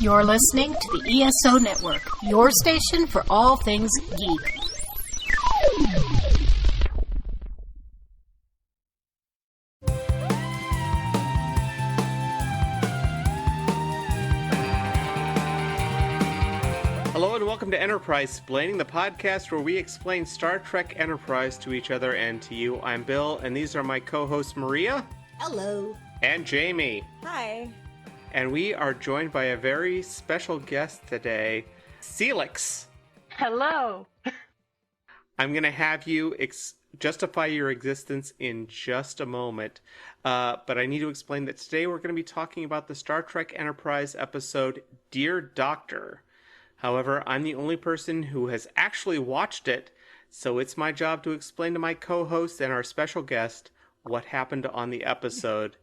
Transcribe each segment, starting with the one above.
You're listening to the ESO Network, your station for all things geek. Hello and welcome to Enterprise Splaining, the podcast where we explain Star Trek Enterprise to each other and to you. I'm Bill, and these are my co-hosts Maria. Hello. And Jamie. Hi. And we are joined by a very special guest today, Seelix. Hello. I'm going to have you justify your existence in just a moment, but I need to explain that today we're going to be talking about the Star Trek Enterprise episode, Dear Doctor. However, I'm the only person who has actually watched it, so it's my job to explain to my co-host and our special guest what happened on the episode.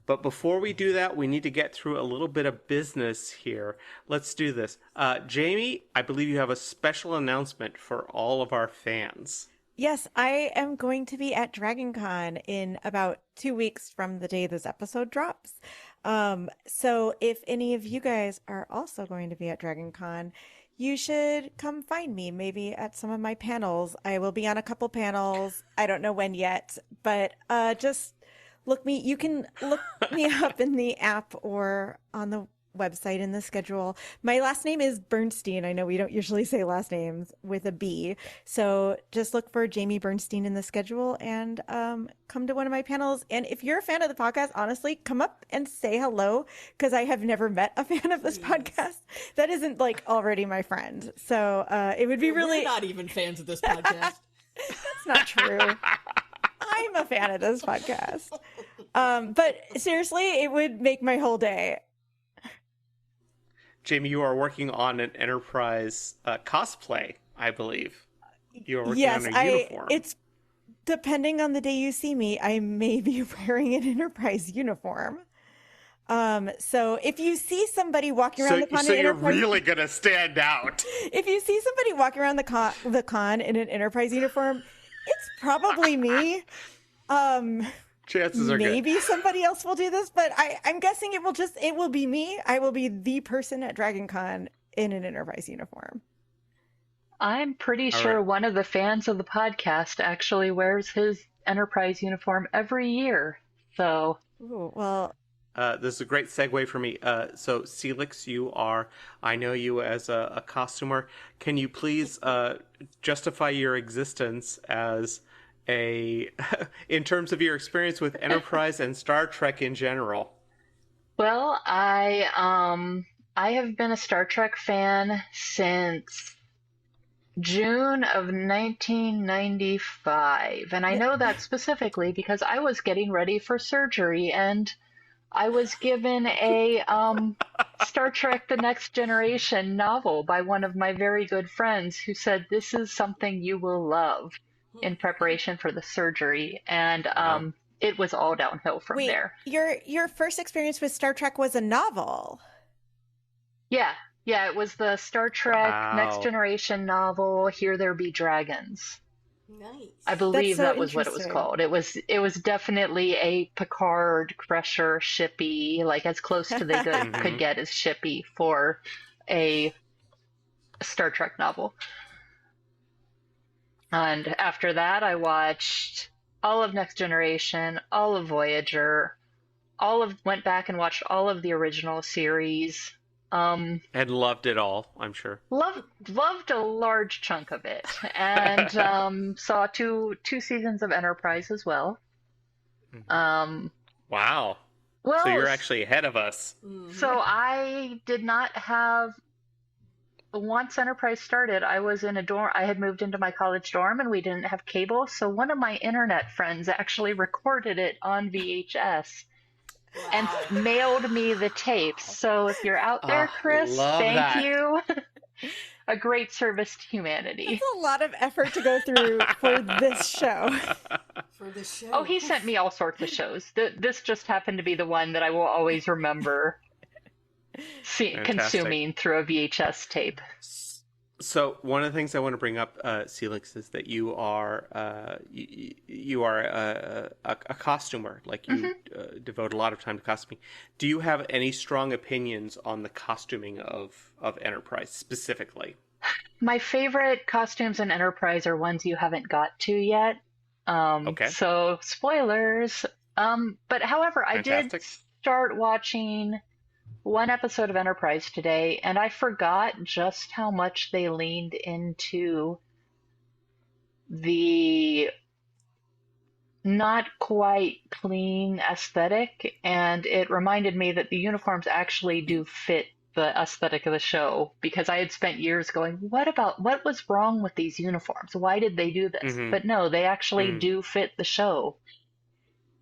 But before we do that, we need to get through a little bit of business here. Let's do this. Jamie, I believe you have a special announcement for all of our fans. Yes, I am going to be at DragonCon in about 2 weeks from the day this episode drops. So if any of you guys are also going to be at DragonCon, you should come find me, maybe at some of my panels. I will be on a couple panels. I don't know when yet, but just you can look me up in the app or on the website in the schedule. My last name is Bernstein. I know we don't usually say last names with a B. So just look for Jamie Bernstein in the schedule and come to one of my panels. And if you're a fan of the podcast, honestly, come up and say hello, because I have never met a fan of this podcast that isn't like already my friend. So it would be really... We're not even fans of this podcast. That's not true. I'm a fan of this podcast. But seriously, it would make my whole day. Jamie, you are working on an Enterprise cosplay, I believe. You are working on a uniform. It's depending on the day you see me, I may be wearing an Enterprise uniform. So if you see somebody walking around the con, so you're really gonna stand out. If you see somebody walking around the con in an Enterprise uniform, it's probably me. Chances are maybe good. Somebody else will do this, but I'm guessing it will be me. I will be the person at DragonCon in an Enterprise uniform. I'm pretty sure one of the fans of the podcast actually wears his Enterprise uniform every year. So, ooh, well, this is a great segue for me. So, Seelix, I know you as a costumer. Can you please justify your existence as in terms of your experience with Enterprise and Star Trek in general? well, I have been a Star Trek fan since June of 1995, and I know that specifically because I was getting ready for surgery and I was given a Star Trek The Next Generation novel by one of my very good friends who said, "This is something you will love," in preparation for the surgery, and it was all downhill from there. Your first experience with Star Trek was a novel. Yeah, it was the Star Trek Next Generation novel, Here There Be Dragons. Nice. I believe That's so that was what it was called. It was definitely a Picard, Crusher, shippy, like as close to they could get as shippy for a Star Trek novel. And after that, I watched all of Next Generation, all of Voyager, went back and watched all of the original series. And loved it all, I'm sure. Loved a large chunk of it, and saw two seasons of Enterprise as well. Wow. Well, so you're actually ahead of us. So I did not have. Once Enterprise started, I was in a dorm. I had moved into my college dorm, and we didn't have cable. So one of my internet friends actually recorded it on VHS and mailed me the tapes. So if you're out there, Chris, thank you. A great service to humanity. That's a lot of effort to go through for this show. Oh, he sent me all sorts of shows. This just happened to be the one that I will always remember consuming through a VHS tape. So one of the things I want to bring up, Seelix, is that you are a costumer. Like you devote a lot of time to costuming. Do you have any strong opinions on the costuming of Enterprise specifically? My favorite costumes in Enterprise are ones you haven't got to yet. Okay. So spoilers. But however, I did Fantastic. start watching one episode of Enterprise today, and I forgot just how much they leaned into the not quite clean aesthetic, and it reminded me that the uniforms actually do fit the aesthetic of the show, because I had spent years going, what was wrong with these uniforms? Why did they do this? Mhm. But no, they actually do fit the show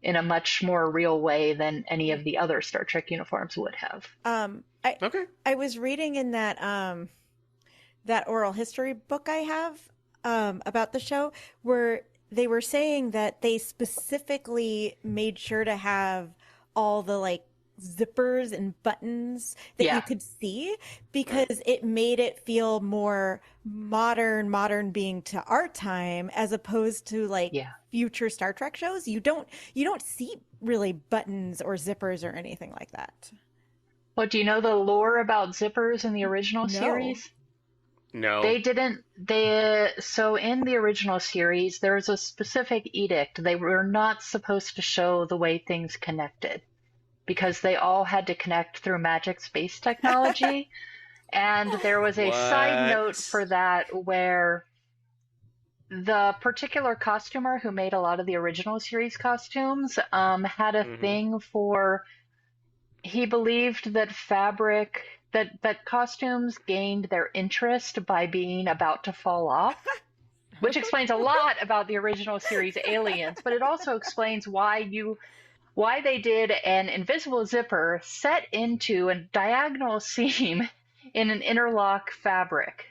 in a much more real way than any of the other Star Trek uniforms would have. Okay. I was reading in that that oral history book I have about the show, where they were saying that they specifically made sure to have all the like zippers and buttons that you could see, because it made it feel more modern being to our time, as opposed to like future Star Trek shows. You don't see really buttons or zippers or anything like that. Well, do you know the lore about zippers in the original series? No. They didn't. So in the original series, there was a specific edict. They were not supposed to show the way things connected, because they all had to connect through magic space technology. And there was a side note for that, where the particular costumer who made a lot of the original series costumes had a thing for, he believed that that costumes gained their interest by being about to fall off, which explains a lot about the original series aliens, but it also explains why they did an invisible zipper set into a diagonal seam in an interlock fabric,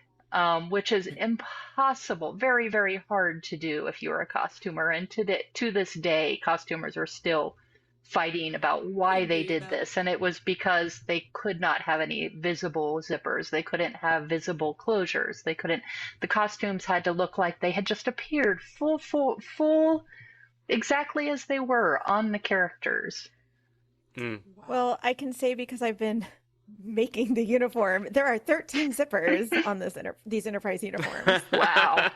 which is impossible, very, very hard to do if you were a costumer. And to this day, costumers are still fighting about why they did this. And it was because they could not have any visible zippers. They couldn't have visible closures. The costumes had to look like they had just appeared full, exactly as they were on the characters. Well, I can say, because I've been making the uniform, there are 13 zippers on these Enterprise uniforms. Wow.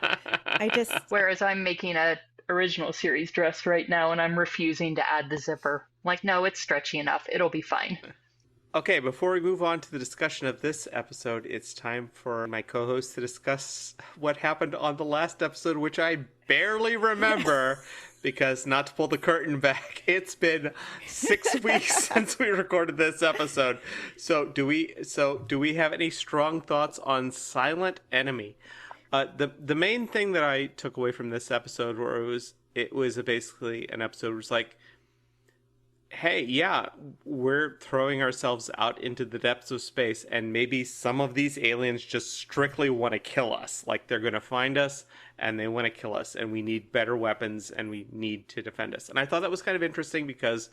Whereas I'm making a original series dress right now, and I'm refusing to add the zipper. Like, no, it's stretchy enough. It'll be fine. Okay, before we move on to the discussion of this episode, it's time for my co-host to discuss what happened on the last episode, which I barely remember, because, not to pull the curtain back, it's been 6 weeks since we recorded this episode. So do we have any strong thoughts on Silent Enemy? The main thing that I took away from this episode, where it was basically an episode where it's like, hey, yeah, we're throwing ourselves out into the depths of space, and maybe some of these aliens just strictly want to kill us. Like, they're going to find us, and they want to kill us, and we need better weapons, and we need to defend us. And I thought that was kind of interesting, because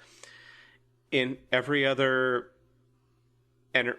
in every other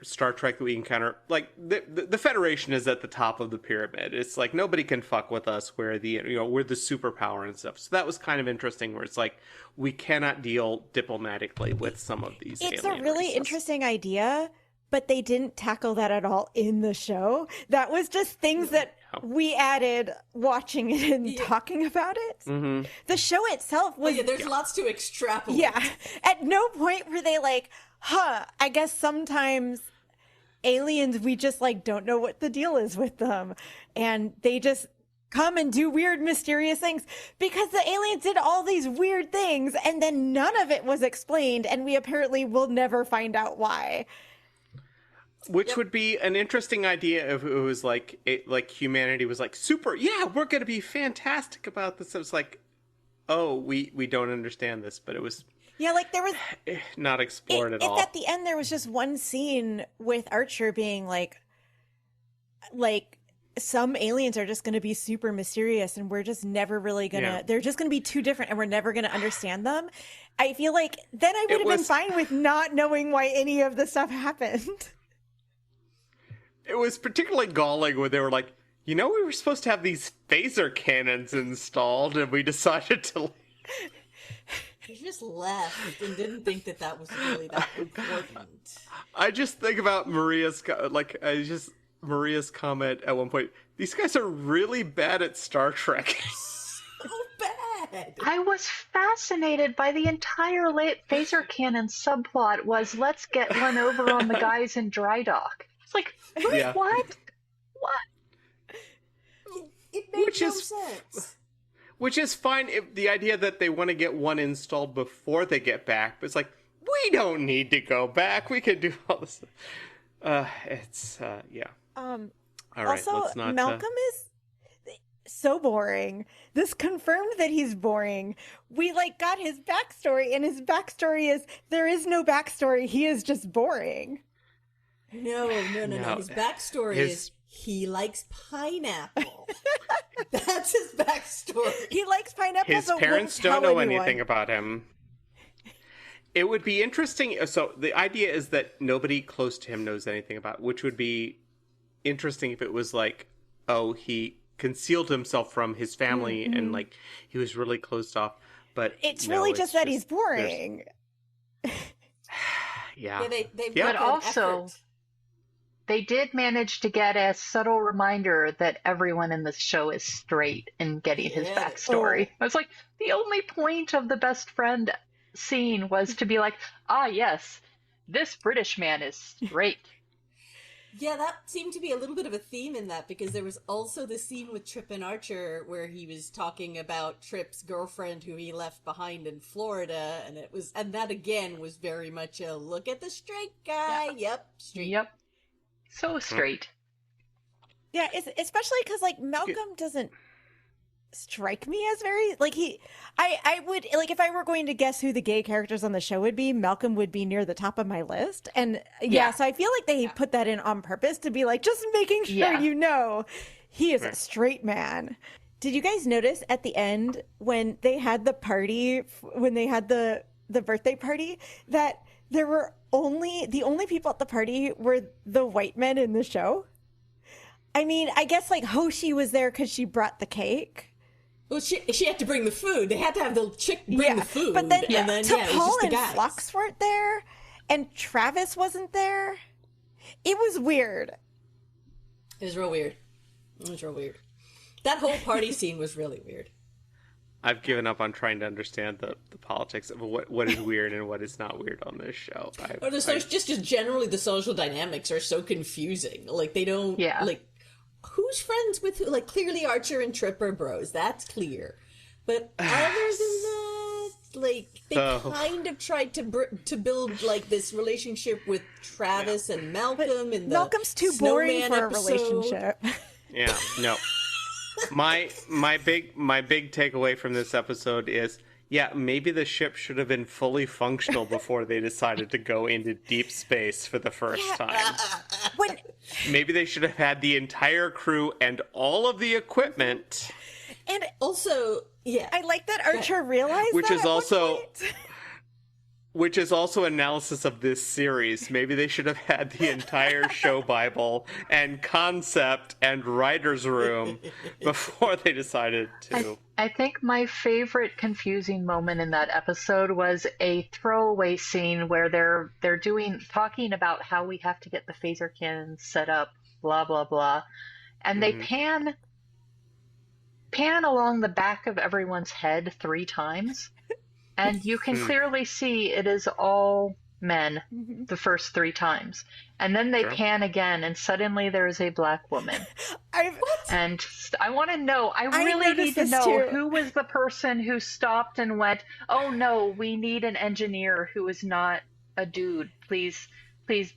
Star Trek that we encounter, like, the Federation is at the top of the pyramid. It's like, nobody can fuck with us. We're the superpower and stuff. So that was kind of interesting, where it's like, we cannot deal diplomatically with some of these it's alien a really races. interesting idea, but they didn't tackle that at all in the show. That was just things that we added watching it and talking about it. Mm-hmm. The show itself was... there's lots to extrapolate. Yeah. At no point were they like, I guess sometimes aliens, we just like don't know what the deal is with them. And they just come and do weird, mysterious things, because the aliens did all these weird things and then none of it was explained. And we apparently will never find out why. Which would be an interesting idea if it was like, humanity was like, super, yeah, we're going to be fantastic about this. It was like, oh, we don't understand this, but it was... Yeah, like there was not explored at all. At the end, there was just one scene with Archer being like some aliens are just going to be super mysterious, and we're just never really gonna. They're just going to be too different, and we're never going to understand them. I feel like then I would have been fine with not knowing why any of the stuff happened. It was particularly galling when they were like, you know, we were supposed to have these phaser cannons installed, and we decided to. He just left and didn't think that was really that important. I just think about Maria's comment at one point. These guys are really bad at Star Trek. So bad. I was fascinated by the entire phaser cannon subplot was let's get one over on the guys in dry dock. It's like, Yeah. what? It made Which no is- sense. Which is fine if the idea that they want to get one installed before they get back, but it's like, we don't need to go back. We can do all this. Yeah. All right, Also, let's not. Malcolm is so boring. This confirmed that he's boring. We got his backstory, and his backstory is there is no backstory. He is just boring. No. His backstory is he likes pineapple. That's his backstory. He likes pineapple. His but parents won't don't tell know anyone. anything about him. It would be interesting. So the idea is that nobody close to him knows anything about, which would be interesting if it was like, oh, he concealed himself from his family and he was really closed off. But It's no, really it's just that he's boring. Yeah. They've But got an also, effort. they did manage to get a subtle reminder that everyone in this show is straight in getting his Yeah. backstory. I was like, the only point of the best friend scene was to be like, yes, this British man is straight. Yeah, that seemed to be a little bit of a theme in that, because there was also the scene with Trip and Archer where he was talking about Trip's girlfriend who he left behind in Florida, and that again was very much a look at the straight guy. Yeah. Yep, straight. Yep. So straight. Yeah, especially because Malcolm doesn't strike me as very I would if I were going to guess who the gay characters on the show would be, Malcolm would be near the top of my list. And Yeah. so I feel like they put that in on purpose to be just making sure he is a straight man. Did you guys notice at the end when they had the party, when they had the birthday party, that there were the only people at the party were the white men in the show? I mean, I guess Hoshi was there because she brought the cake. Well, she had to bring the food. They had to have the chick bring the food. But then, and then it was T'Pol just the and guys. Phlox weren't there, and Travis wasn't there. It was weird. It was real weird. That whole party scene was really weird. I've given up on trying to understand the politics of what is weird and what is not weird on this show. Just generally, the social dynamics are so confusing. They don't... Yeah. Who's friends with who? Clearly Archer and Trip are bros. That's clear. But other than that, they kind of tried to build this relationship with Travis and Malcolm. And Malcolm's too boring Snowman for episode. a relationship. Yeah, no. My big takeaway from this episode is, maybe the ship should have been fully functional before they decided to go into deep space for the first time. Maybe they should have had the entire crew and all of the equipment. And also, I like that Archer realized Which that is at one also- point. Which is also analysis of this series. Maybe they should have had the entire show Bible and concept and writer's room before they decided to. I think my favorite confusing moment in that episode was a throwaway scene where they're talking about how we have to get the phaser cannons set up, blah blah blah, and they pan along the back of everyone's head 3 times, and you can clearly see it is all men the first 3 times, and then they pan again, and suddenly there is a black woman. And I want to know, I really need to this know too. who was the person who stopped and went, oh no, we need an engineer who is not a dude. Please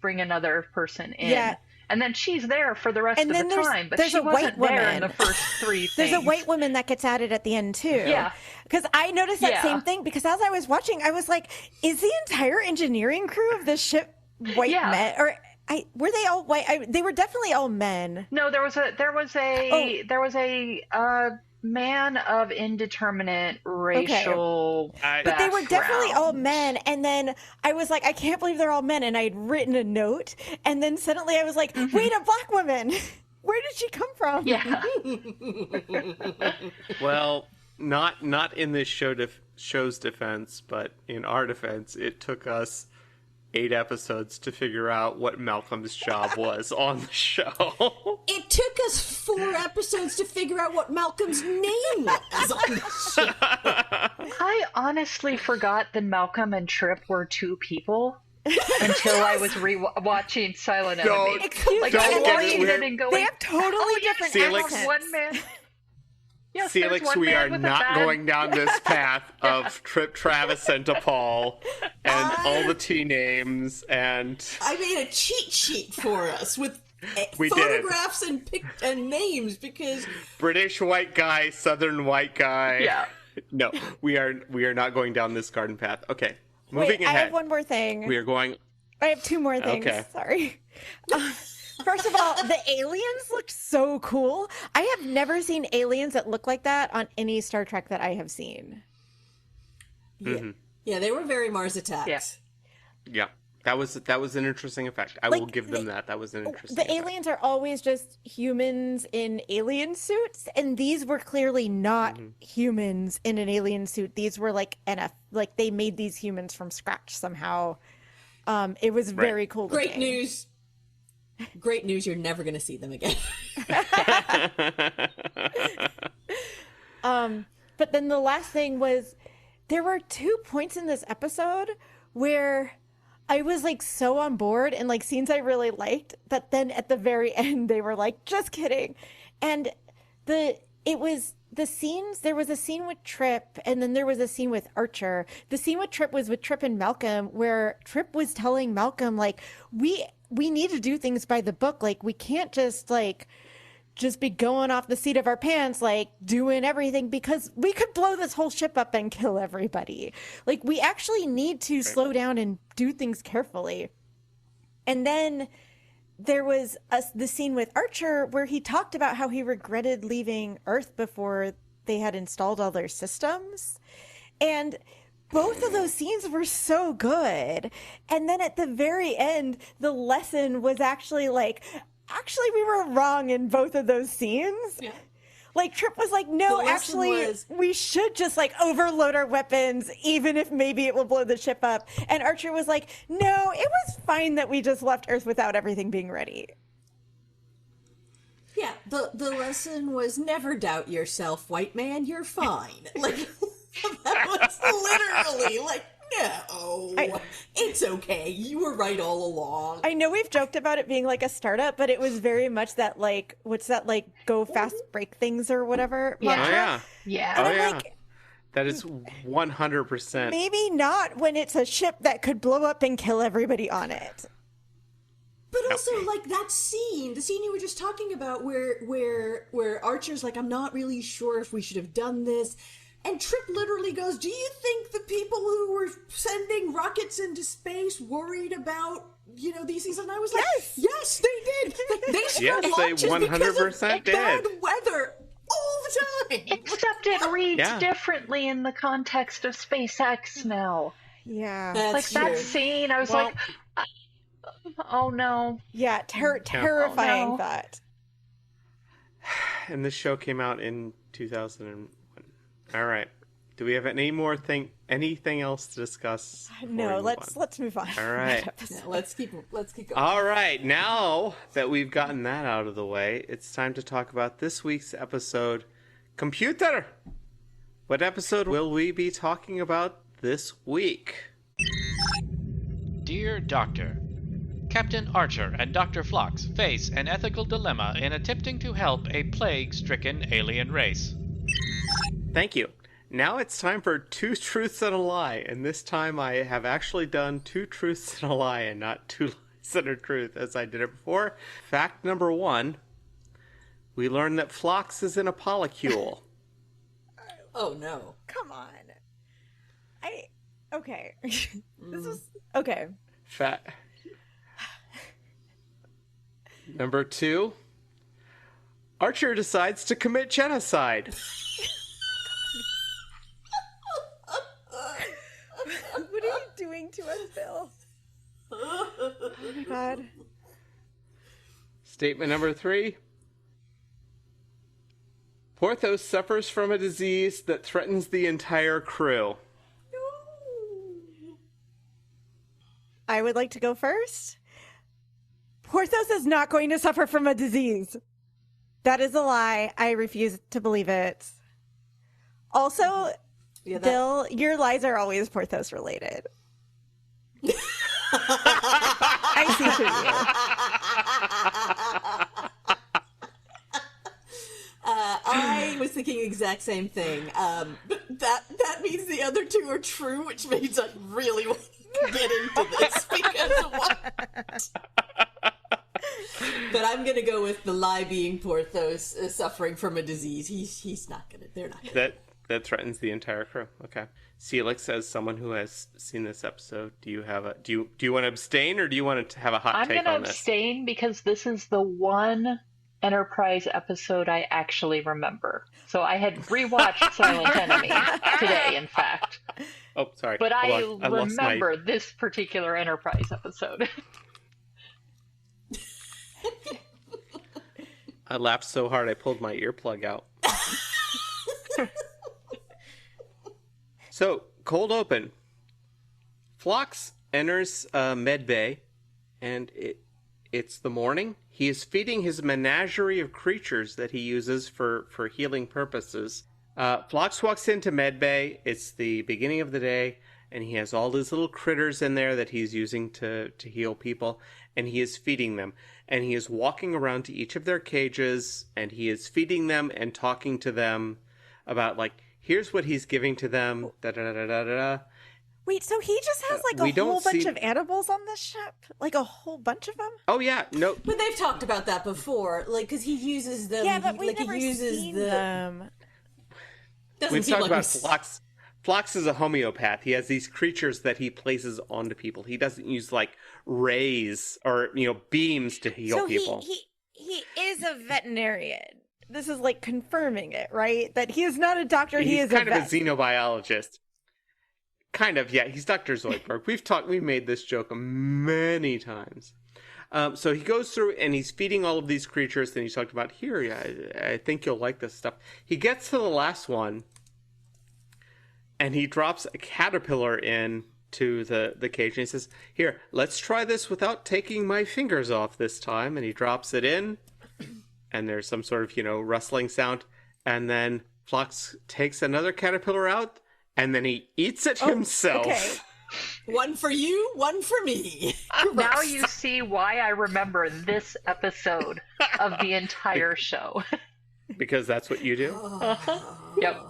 bring another person in. Yeah. And then she's there for the rest And of then the there's- time, but there's she a wasn't white there in woman. the first 3 things. There's a white woman that gets added at the end too. Yeah. Because I noticed that Yeah. same thing, because as I was watching, I was like, is the entire engineering crew of this ship white Yeah. men? Or were they all white? They were definitely all men. No, there was a man of indeterminate racial But they were definitely all background. men, and then I was like, I can't believe they're all men, and I had written a note, and then suddenly I was like, wait, a black woman! Where did she come from? Yeah. Well, not in this show's defense, but in our defense, it took us 8 episodes to figure out what Malcolm's job was on the show. It took us 4 episodes to figure out what Malcolm's name was on the show. I honestly forgot that Malcolm and Trip were 2 people until I was watching Silent Enemy. Excuse Like, me, I'm don't get watching it. it and going, They have totally different Seelix. accents. one man. Yes, there's Felix, one we man are with a not bad- going down this path of Trip, Travis, and DePaul, and all the T names, and... I made a cheat sheet for us with We did. photographs and names because British white guy, Southern white guy. Yeah. No, we are not going down this garden path. Okay, moving Wait, ahead. I have one more thing. We are going... I have 2 more things. Okay. Sorry. First of all, the aliens look so cool. I have never seen aliens that look like that on any Star Trek that I have seen. yeah, they were very Mars Attacks. Yeah. Yeah, that was an interesting effect. I Like, will give them that. That was an interesting The effect. aliens are always just humans in alien suits, and these were clearly not humans in an alien suit. These were like like they made these humans from scratch somehow. It was very cool. Great looking. news. Great news, you're never going to see them again. But then the last thing was there were 2 points in this episode where I was like so on board and like scenes I really liked, but then at the very end they were like, just kidding. And there was a scene with Trip, and then there was a scene with Archer. The scene with Trip was with Trip and Malcolm, where Trip was telling Malcolm, like, we need to do things by the book. Like, we can't just be going off the seat of our pants, like doing everything, because we could blow this whole ship up and kill everybody. Like, we actually need to slow down and do things carefully. And then there was the scene with Archer where he talked about how he regretted leaving Earth before they had installed all their systems. And both of those scenes were so good. And then at the very end, the lesson was actually like, we were wrong in both of those scenes. Yeah. Like, Trip was like, no, The lesson actually, was- we should just, like, overload our weapons, even if maybe it will blow the ship up. And Archer was like, no, it was fine that we just left Earth without everything being ready. Yeah, the lesson was never doubt yourself, white man, you're fine. Like, that was literally like, no, it's okay. You were right all along. I know we've joked about it being like a startup, but it was very much that, like, what's that, like, go fast break things or whatever Yeah. mantra. Oh yeah. Yeah. And Oh I'm yeah. like, That is 100%. maybe not when it's a ship that could blow up and kill everybody on it. But also, like, that scene, the scene you were just talking about where Archer's like, I'm not really sure if we should have done this. And Trip literally goes, do you think the people who were sending rockets into space worried about, these things? And I was like, yes, they did. They spent Yes, they launches because of 100% bad did. weather all the time. Except it reads Yeah. differently in the context of SpaceX now. Yeah. That's Like, that true. scene, I was Well- like, oh no. Yeah, terrifying Oh, no. thought. And this show came out in 2001. All right. Do we have anything else to discuss? before we No, move let's move on. All right. Yeah, let's keep going. All right. Now that we've gotten that out of the way, it's time to talk about this week's episode, Computer. What episode will we be talking about this week? Dear Doctor, Captain Archer and Dr. Phlox face an ethical dilemma in attempting to help a plague-stricken alien race. Thank you. Now it's time for 2 truths and a lie, and this time I have actually done 2 truths and a lie and not 2 lies and a truth as I did it before. Fact number 1, we learned that Phlox is in a polycule. Oh, no. Come on. Okay. This is okay. Fact number 2, Archer decides to commit genocide. to us, Bill. Oh my god. Statement number 3. Porthos suffers from a disease that threatens the entire crew. I would like to go first. Porthos is not going to suffer from a disease. That is a lie. I refuse to believe it. Also, Bill, your lies are always Porthos related. I see through you. I was thinking the exact same thing. But that means the other two are true, which means I really want to get into this because of what? But I'm gonna go with the lie being Porthos suffering from a disease. He's not gonna. They're not gonna. That threatens the entire crew. Okay. Seelix, as someone who has seen this episode, do you want to abstain or do you want to have a hot take on this? I'm going to abstain because this is the one Enterprise episode I actually remember. So I had rewatched Silent Enemy today, in fact. Oh, sorry. But I remember this particular Enterprise episode. I laughed so hard I pulled my earplug out. So, cold open. Phlox enters med bay, and it's the morning. He is feeding his menagerie of creatures that he uses for healing purposes. Phlox walks into med bay. It's the beginning of the day, and he has all these little critters in there that he's using to heal people, and he is feeding them. And he is walking around to each of their cages, and he is feeding them and talking to them about, like, here's what he's giving to them, da-da-da-da-da-da. Wait, so he just has like a whole bunch of animals on this ship? Like a whole bunch of them? Oh, yeah, no. But they've talked about that before, like, because he uses them. Yeah, but we've never seen them. We've talked about Phlox. Phlox is a homeopath. He has these creatures that he places onto people. He doesn't use, like, rays or, beams to heal people. He is a veterinarian. This is like confirming it, right? That he is not a doctor. He is kind of a xenobiologist. Kind of, yeah. He's Dr. Zoidberg. We've made this joke many times. So he goes through and he's feeding all of these creatures. And he's talked about here. Yeah, I think you'll like this stuff. He gets to the last one, and he drops a caterpillar in to the cage. And he says, "Here, let's try this without taking my fingers off this time." And he drops it in. And there's some sort of, rustling sound. And then Phlox takes another caterpillar out, and then he eats it himself. Okay. One for you, one for me. Now you see why I remember this episode of the entire show. Because that's what you do? Yep.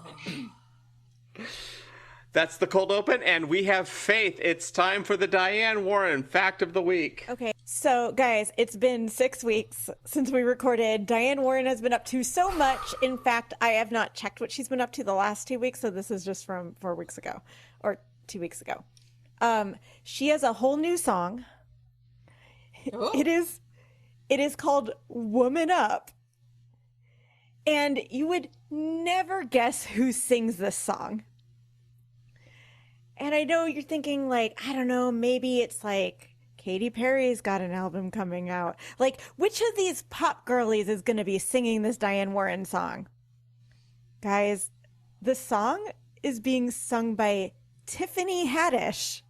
That's the cold open, and we have faith. It's time for the Diane Warren Fact of the Week. Okay, so guys, it's been 6 weeks since we recorded. Diane Warren has been up to so much. In fact, I have not checked what she's been up to the last 2 weeks, so this is just from 4 weeks ago, or 2 weeks ago. She has a whole new song. Oh. It is called Woman Up. And you would never guess who sings this song. And I know you're thinking, like, I don't know, maybe it's like Katy Perry's got an album coming out. Like, which of these pop girlies is going to be singing this Diane Warren song? Guys, the song is being sung by Tiffany Haddish.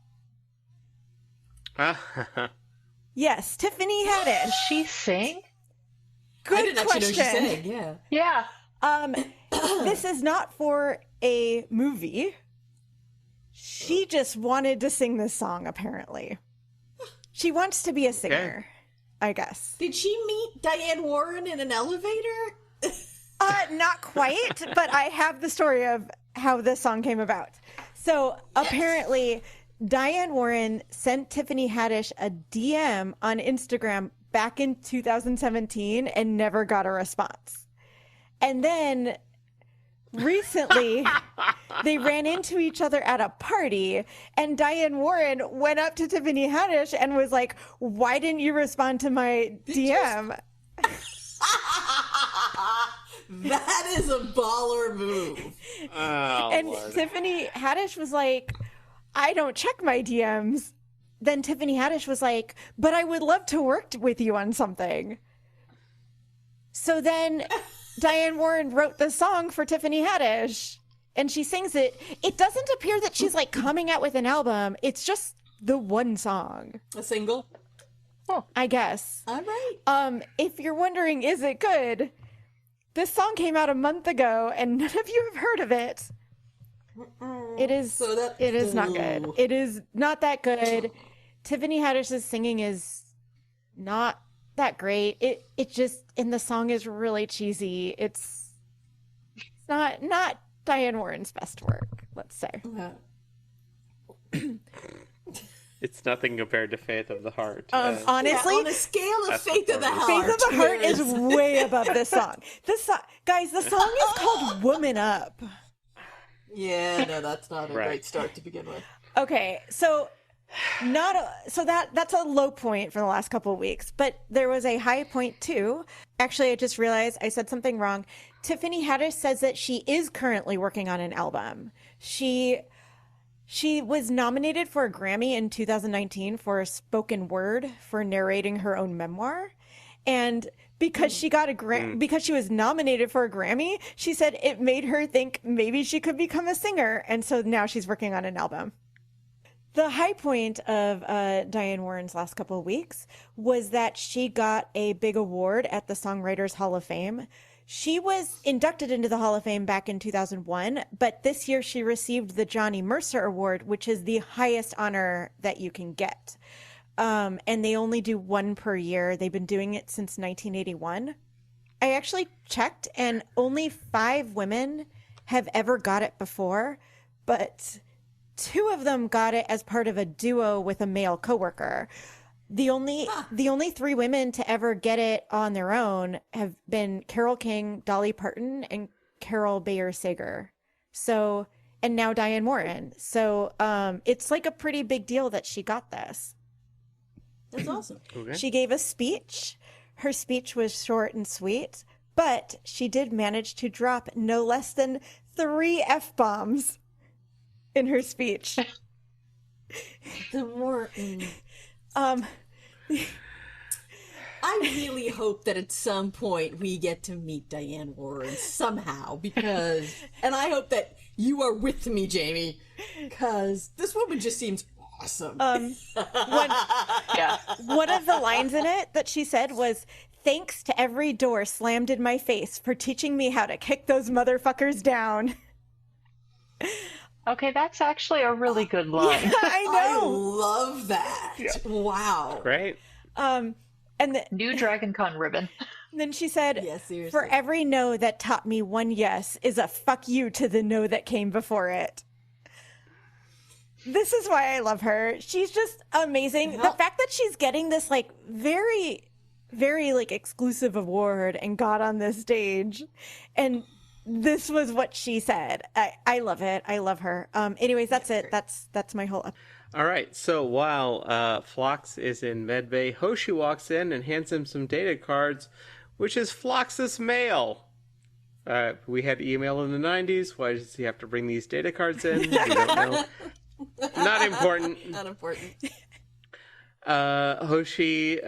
Yes, Tiffany Haddish. Does she sing? Good I didn't question. actually know she sang, yeah. Yeah. This is not for a movie. She just wanted to sing this song, apparently. She wants to be a singer, I guess. Did she meet Diane Warren in an elevator? Not quite, but I have the story of how this song came about. So apparently, Diane Warren sent Tiffany Haddish a DM on Instagram back in 2017 and never got a response. And then recently, they ran into each other at a party, and Diane Warren went up to Tiffany Haddish and was like, "Why didn't you respond to my DM?" That is a baller move. And Lord. Tiffany Haddish was like, I don't check my DMs. Then Tiffany Haddish was like, but I would love to work with you on something. So then Diane Warren wrote the song for Tiffany Haddish, and she sings it. It doesn't appear that she's like coming out with an album. It's just the one song. A single? Oh, I guess. All right. If you're wondering, is it good? This song came out a month ago, and none of you have heard of it. It is not good. It is not that good. Tiffany Haddish's singing is not that great. It just, and the song is really cheesy. It's not Diane Warren's best work, let's say. It's nothing compared to Faith of the Heart. Honestly, on a scale of Faith of the Heart, Faith of the Heart is way above this song. Guys, the song is called "Woman Up." Yeah, no, that's not a great start to begin with. Okay, so that's a low point for the last couple of weeks, but there was a high point too. Actually, I just realized I said something wrong. Tiffany Haddish says that she is currently working on an album. She was nominated for a Grammy in 2019 for a spoken word for narrating her own memoir. And because she got because she was nominated for a Grammy, she said it made her think maybe she could become a singer. And so now she's working on an album. The high point of Diane Warren's last couple of weeks was that she got a big award at the Songwriters Hall of Fame. She was inducted into the Hall of Fame back in 2001, but this year she received the Johnny Mercer Award, which is the highest honor that you can get. And they only do one per year. They've been doing it since 1981. I actually checked, and only 5 women have ever got it before, but 2 of them got it as part of a duo with a male coworker. The only 3 women to ever get it on their own have been Carole King, Dolly Parton, and Carol Bayer Sager. So, and now Diane Warren. So, it's like a pretty big deal that she got this. That's awesome. Okay. She gave a speech. Her speech was short and sweet, but she did manage to drop no less than 3 F-bombs in her speech. The more... I really hope that at some point we get to meet Diane Warren somehow, because, and I hope that you are with me, Jamie, because this woman just seems awesome. One of the lines in it that she said was, "Thanks to every door slammed in my face for teaching me how to kick those motherfuckers down." Okay, that's actually a really good line. Yeah, I know. I love that. Yeah. Wow. Great. And New DragonCon ribbon. Then she said, yeah, seriously. "For every no that taught me one yes is a fuck you to the no that came before it." This is why I love her. She's just amazing. The fact that she's getting this like very, very like exclusive award and got on this stage, and this was what she said. I love it. I love her. Anyways, that's it. That's my whole. All right. So while Phlox is in medbay, Hoshi walks in and hands him some data cards, which is Phlox's mail. We had email in the 90s. Why does he have to bring these data cards in? We don't know. Not important. Not important. Hoshi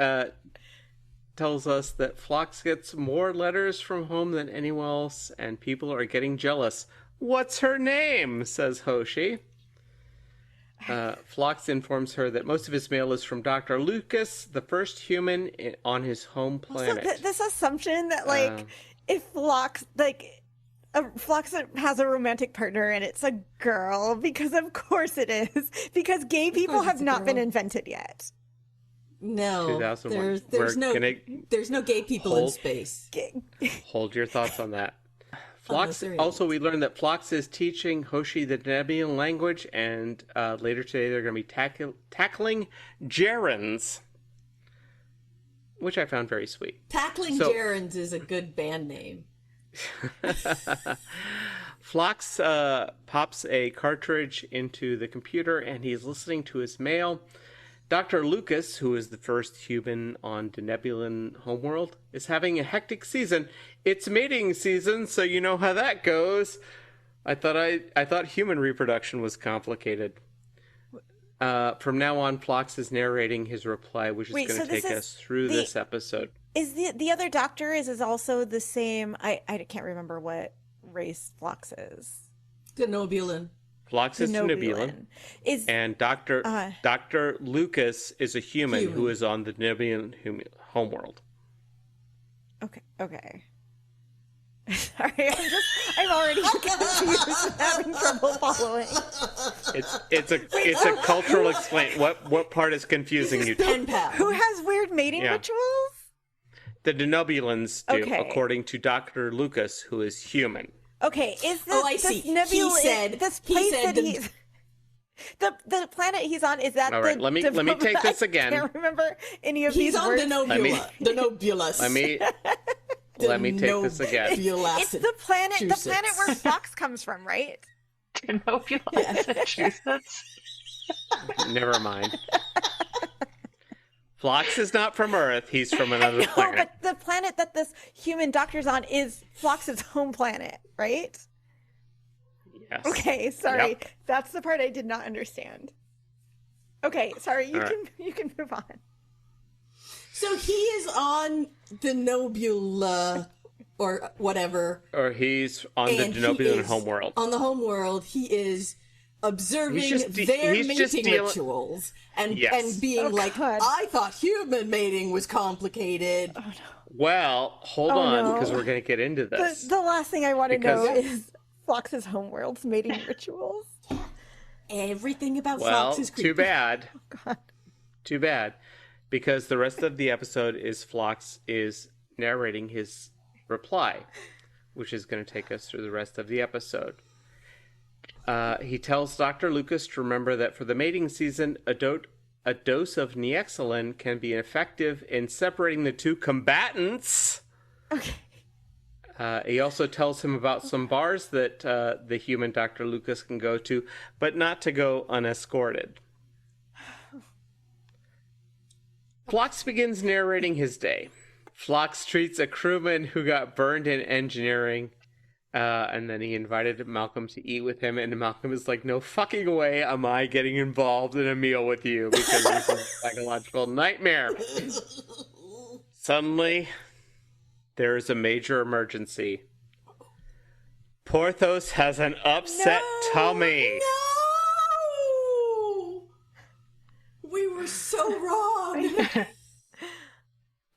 tells us that Phlox gets more letters from home than anyone else, and people are getting jealous. "What's her name?" says Hoshi. Phlox informs her that most of his mail is from Dr. Lucas, the first human on his home planet. So this assumption that like if Phlox Phlox has a romantic partner and it's a girl, because of course it is, because gay people have not been invented yet. No, there's no gay people in space. Hold your thoughts on that. Phlox, also, we learned that Phlox is teaching Hoshi the Nebian language, and later today they're going to be tackling gerunds, which I found very sweet. Tackling gerunds is a good band name. Phlox pops a cartridge into the computer, and he's listening to his mail. Dr. Lucas, who is the first human on Denebulan homeworld, is having a hectic season. It's mating season, so you know how that goes. I thought human reproduction was complicated. From now on, Phlox is narrating his reply, which is going to take us through this episode. Is the other doctor is also the same? I can't remember what race Phlox is. Denobulan. Phlox is Denobulan. And Dr. Lucas is a human who is on the Denobulan homeworld. Okay. Sorry, I'm already confused and having trouble following. It's a cultural explain. What part is confusing you? Pen pal. Who has weird mating rituals? The Denobulans do, according to Dr. Lucas, who is human. Okay, is this? I see. He said this place that he's the planet he's on, is that all right? Let me take this again. I can't remember any of these words. He's on Denobulus. Let me take this again. It's the planet where Phlox comes from, right? Denobula, Massachusetts. Never mind. Phlox is not from Earth. He's from another planet. But the planet that this human doctor's on is Phlox's home planet, right? Yes. Okay, sorry. Yep. That's the part I did not understand. Okay, sorry. You can move on. So he is on Denobula or whatever. Or he's on the Denobulan homeworld. On the homeworld, he is observing their mating rituals and being I thought human mating was complicated. Oh, no. Well, hold on, because we're going to get into this. The last thing I want to know is Phlox's homeworld's mating rituals. Everything about Phlox is creepy. Too bad. Oh, God. Too bad. Because the rest of the episode is Phlox is narrating his reply, which is going to take us through the rest of the episode. He tells Dr. Lucas to remember that for the mating season, a dose of Neexilin can be effective in separating the two combatants. Okay. He also tells him about some bars that the human Dr. Lucas can go to, but not to go unescorted. Phlox begins narrating his day. Phlox treats a crewman who got burned in engineering, and then he invited Malcolm to eat with him, and Malcolm is like, no fucking way am I getting involved in a meal with you, because this is a psychological nightmare. Suddenly, there is a major emergency. Porthos has an upset tummy. No! We were so wrong.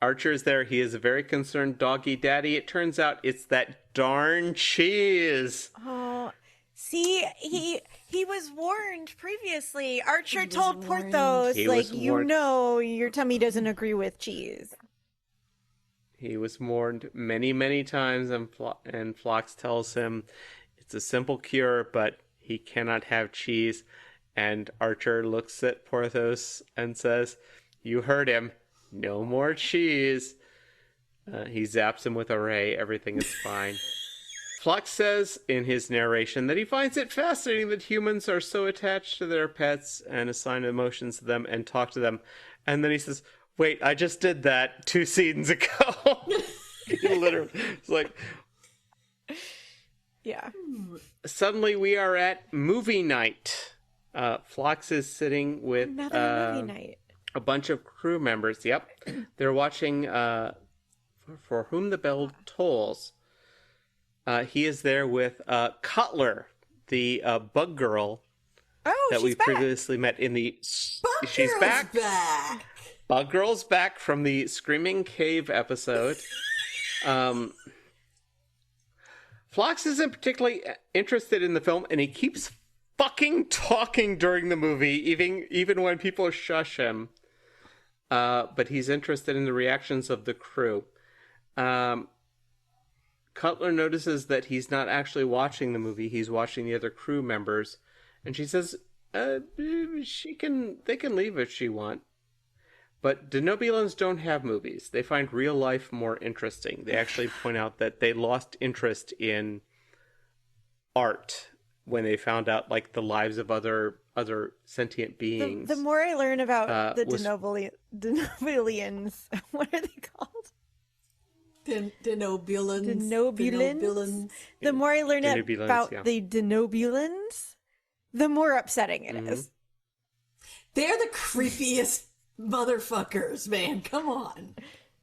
Archer is there. He is a very concerned doggy daddy. It turns out it's that darn cheese. Oh, see, he was warned previously. Archer told Porthos, your tummy doesn't agree with cheese. He was warned many, many times, and Phlox tells him it's a simple cure, but he cannot have cheese. And Archer looks at Porthos and says, you heard him. No more cheese. He zaps him with a ray. Everything is fine. Phlox says in his narration that he finds it fascinating that humans are so attached to their pets and assign emotions to them and talk to them. And then he says, wait, I just did that 2 scenes ago. Literally. It's like... Yeah. Suddenly we are at movie night. Phlox is sitting with another movie night. A bunch of crew members. Yep. They're watching For Whom the Bell Tolls. He is there with Cutler, the bug girl that we previously met in the... She's back. Bug Girl's back from the Screaming Cave episode. Phlox isn't particularly interested in the film, and he keeps fucking talking during the movie, even when people shush him. But he's interested in the reactions of the crew. Cutler notices that he's not actually watching the movie. He's watching the other crew members. And she says, they can leave if she want. But Denobulans don't have movies. They find real life more interesting. They actually point out that they lost interest in art when they found out, like, the lives of other sentient beings. The more I learn about the Denobulans, what are they called? Denobulans. The more I learn about the Denobulans, the more upsetting it is. They're the creepiest motherfuckers, man. Come on.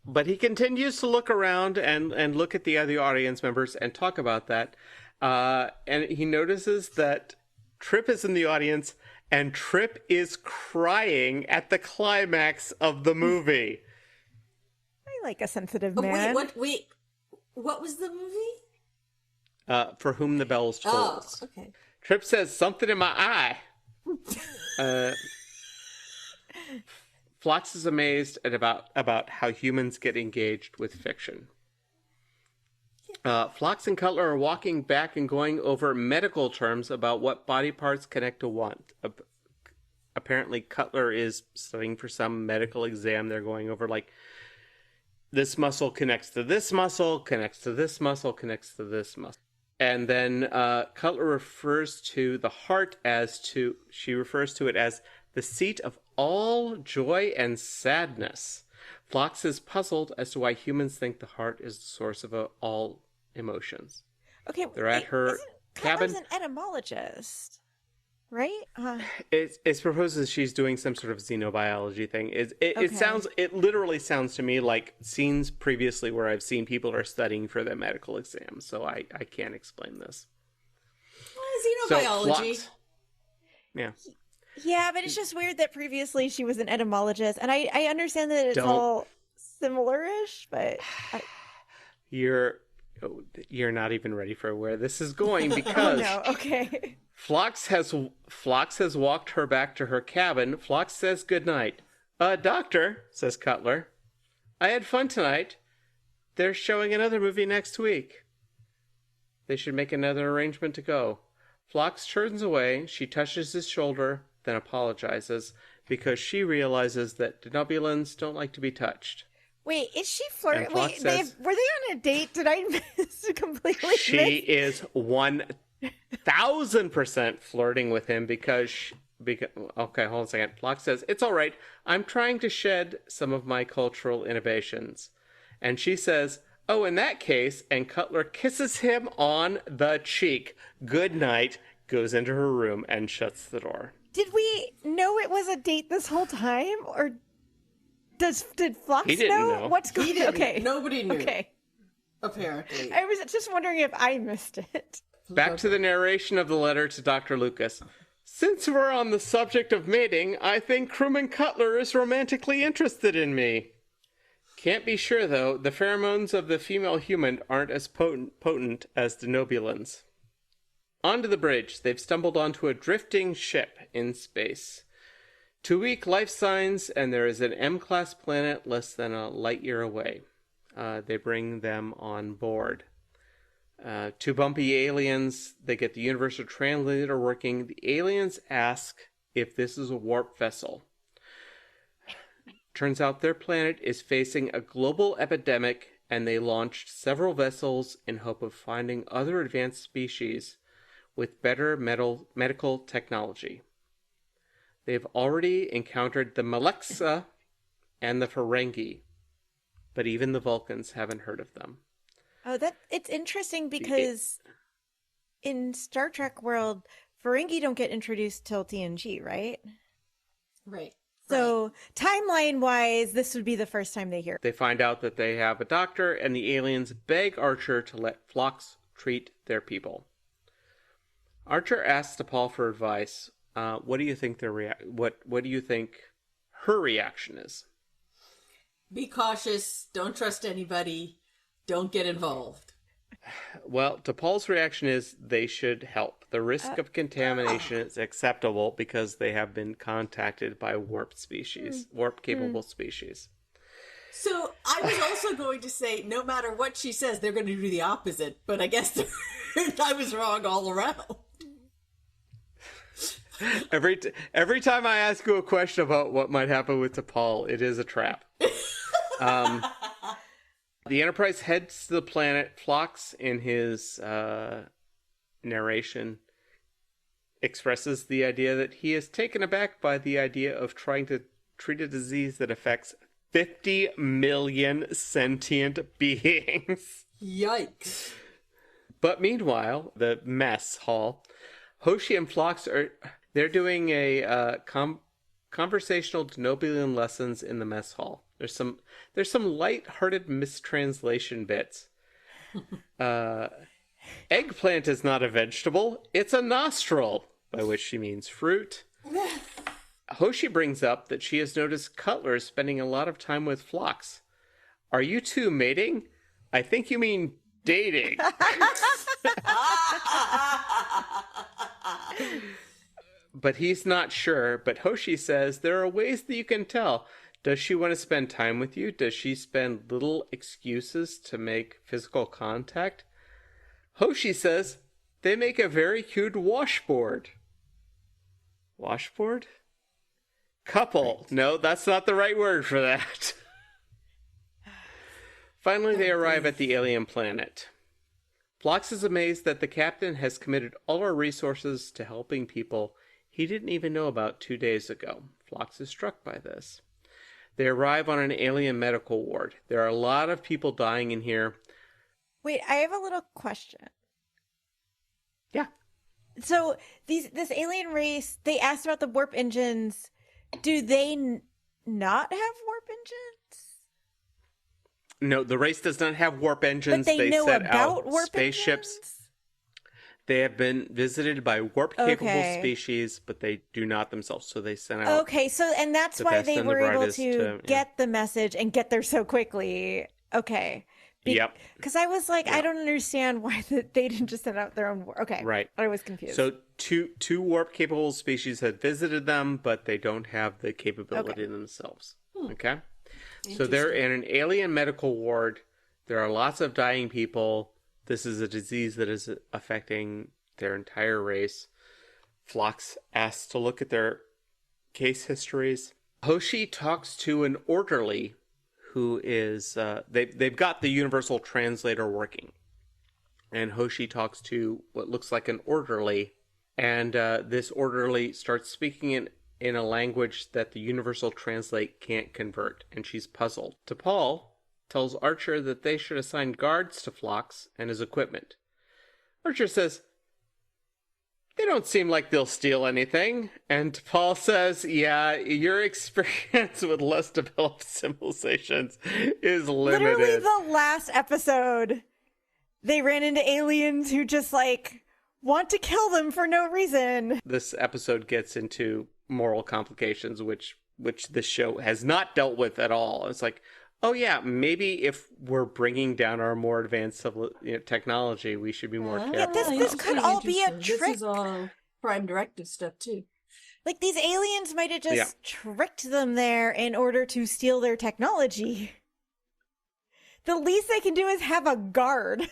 But he continues to look around and look at the other audience members and talk about that. And he notices that Trip is in the audience, and Trip is crying at the climax of the movie. I like a sensitive Oh, man. what was the movie? For Whom the Bells Tolls. Oh, okay. Trip says, something in my eye. Phlox is amazed at about how humans get engaged with fiction. Phlox and Cutler are walking back and going over medical terms about what body parts connect to what. Apparently, Cutler is studying for some medical exam. They're going over, like, this muscle connects to this muscle, connects to this muscle, connects to this muscle. And then Cutler refers to the heart she refers to it as the seat of all joy and sadness. Phlox is puzzled as to why humans think the heart is the source of all emotions. Okay, They're at her cabin. Cutler's an etymologist, right? It's proposed that she's doing some sort of xenobiology thing. It Okay. it literally sounds to me like scenes previously where I've seen people are studying for their medical exams. So I can't explain this. Xenobiology. Phlox- yeah. Yeah, but it's just weird that previously she was an etymologist, and I understand that it's all similar-ish, but You're not even ready for where this is going because no, okay. Phlox has walked her back to her cabin. Phlox says goodnight. Doctor, says Cutler, I had fun tonight. They're showing another movie next week. They should make another arrangement to go. Phlox turns away. She touches his shoulder, then apologizes because she realizes that denobulins don't like to be touched. Wait, is she flirting? And Phlox says- were they on a date? Did I miss completely? She is 1,000% flirting with him because okay, hold on a second. Phlox says, it's all right. I'm trying to shed some of my cultural innovations. And she says, oh, in that case, and Cutler kisses him on the cheek. Good night, goes into her room and shuts the door. Did we know it was a date this whole time, or did Phlox He didn't know. what's going on? Okay, Nobody knew. okay. Apparently. I was just wondering if I missed it. Back to the narration of the letter to Dr. Lucas. Since we're on the subject of mating, I think Crewman Cutler is romantically interested in me. Can't be sure, though. The pheromones of the female human aren't as potent as denobulins. Onto the bridge. They've stumbled onto a drifting ship in space. 2 week life signs, and there is an M-class planet less than a light year away. They bring them on board. Two bumpy aliens, they get the universal translator working. The aliens ask if this is a warp vessel. Turns out their planet is facing a global epidemic, and they launched several vessels in hope of finding other advanced species with better medical technology. They've already encountered the Malexa and the Ferengi, but even the Vulcans haven't heard of them. Oh, it's interesting because in Star Trek world, Ferengi don't get introduced till TNG, right? Right. So timeline-wise, this would be the first time they hear. They find out that they have a doctor, and the aliens beg Archer to let Phlox treat their people. Archer asks T'Pol for advice. What do you think what do you think her reaction is? Be cautious. Don't trust anybody. Don't get involved. Well, T'Pol's reaction is they should help. The risk of contamination is acceptable because they have been contacted by warp-capable species. So I was also going to say, no matter what she says, they're going to do the opposite. But I guess I was wrong all around. Every time I ask you a question about what might happen with T'Pol, it is a trap. The Enterprise heads to the planet. Phlox, in his narration, expresses the idea that he is taken aback by the idea of trying to treat a disease that affects 50 million sentient beings. Yikes. But meanwhile, the mess hall, Hoshi and Phlox they're doing a conversational Denobulan lessons in the mess hall. There's some light-hearted mistranslation bits. Eggplant is not a vegetable, it's a nostril, by which she means fruit. Hoshi brings up that she has noticed Cutler spending a lot of time with Phlox. Are you two mating? I think you mean dating. But he's not sure, but Hoshi says there are ways that you can tell. Does she want to spend time with you? Does she spend little excuses to make physical contact? Hoshi says they make a very cute washboard. Washboard? Couple. No, that's not the right word for that. Finally, they arrive at the alien planet. Phlox is amazed that the captain has committed all our resources to helping people he didn't even know about 2 days ago. Phlox is struck by this. They arrive on an alien medical ward. There are a lot of people dying in here. Wait, I have a little question. Yeah. So this alien race, they asked about the warp engines. Do they not have warp engines? No, the race does not have warp engines. But they know set about out warp spaceships. engines? They have been visited by warp-capable Okay. species, but they do not themselves. So they sent out. Okay, so and that's the why best they and the were able brightest to get the message and get there so quickly. Okay. Yep. Because I was like, I don't understand why they didn't just send out their own. Okay. Right. I was confused. So two warp-capable species had visited them, but they don't have the capability themselves. Okay. So they're in an alien medical ward. There are lots of dying people. This is a disease that is affecting their entire race. Phlox asks to look at their case histories. Hoshi talks to an orderly who is... they've got the universal translator working. And Hoshi talks to what looks like an orderly. And this orderly starts speaking in a language that the universal translate can't convert. And she's puzzled. T'Pol tells Archer that they should assign guards to Phlox and his equipment. Archer says, they don't seem like they'll steal anything. And T'Pol says, yeah, your experience with less developed civilizations is limited. Literally the last episode, they ran into aliens who just want to kill them for no reason. This episode gets into moral complications, which this show has not dealt with at all. It's like, oh yeah, maybe if we're bringing down our more advanced technology, we should be more careful. This could all be a trick. This is all Prime Directive stuff too. Like these aliens might have just tricked them there in order to steal their technology. The least they can do is have a guard.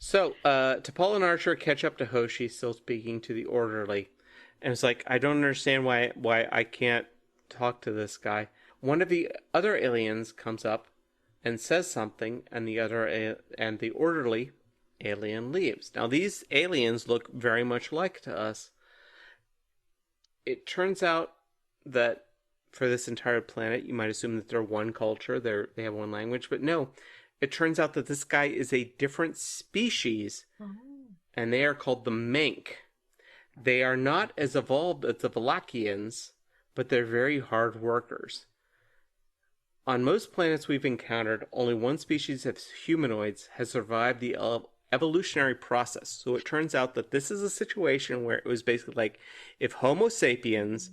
So, T'Pol and Archer catch up to Hoshi, still speaking to the orderly. And it's like, I don't understand why I can't talk to this guy. One of the other aliens comes up and says something, and the orderly alien leaves. Now, these aliens look very much like to us. It turns out that for this entire planet, you might assume that they're one culture, they have one language, but no. It turns out that this guy is a different species, and they are called the Mink. They are not as evolved as the Valakians, but they're very hard workers. On most planets we've encountered, only one species of humanoids has survived the evolutionary process. So it turns out that this is a situation where it was basically like if Homo sapiens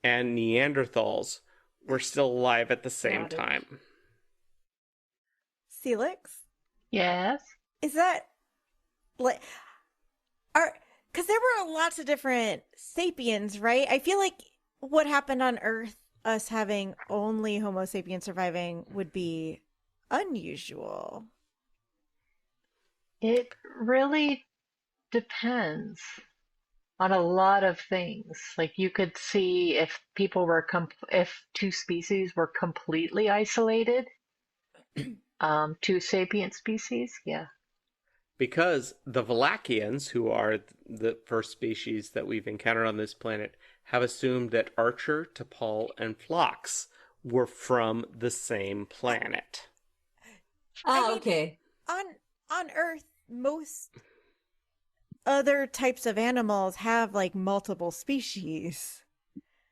and Neanderthals were still alive at the same time. Seelix? Yes. Is that like because there were lots of different sapiens, right? I feel like what happened on Earth, us having only Homo sapiens surviving, would be unusual. It really depends on a lot of things. Like you could see if people were if two species were completely isolated, two sapient species, yeah. Because the Valakians, who are the first species that we've encountered on this planet, have assumed that Archer, T'Pol, and Phlox were from the same planet. Oh, okay. On Earth, most other types of animals have like multiple species.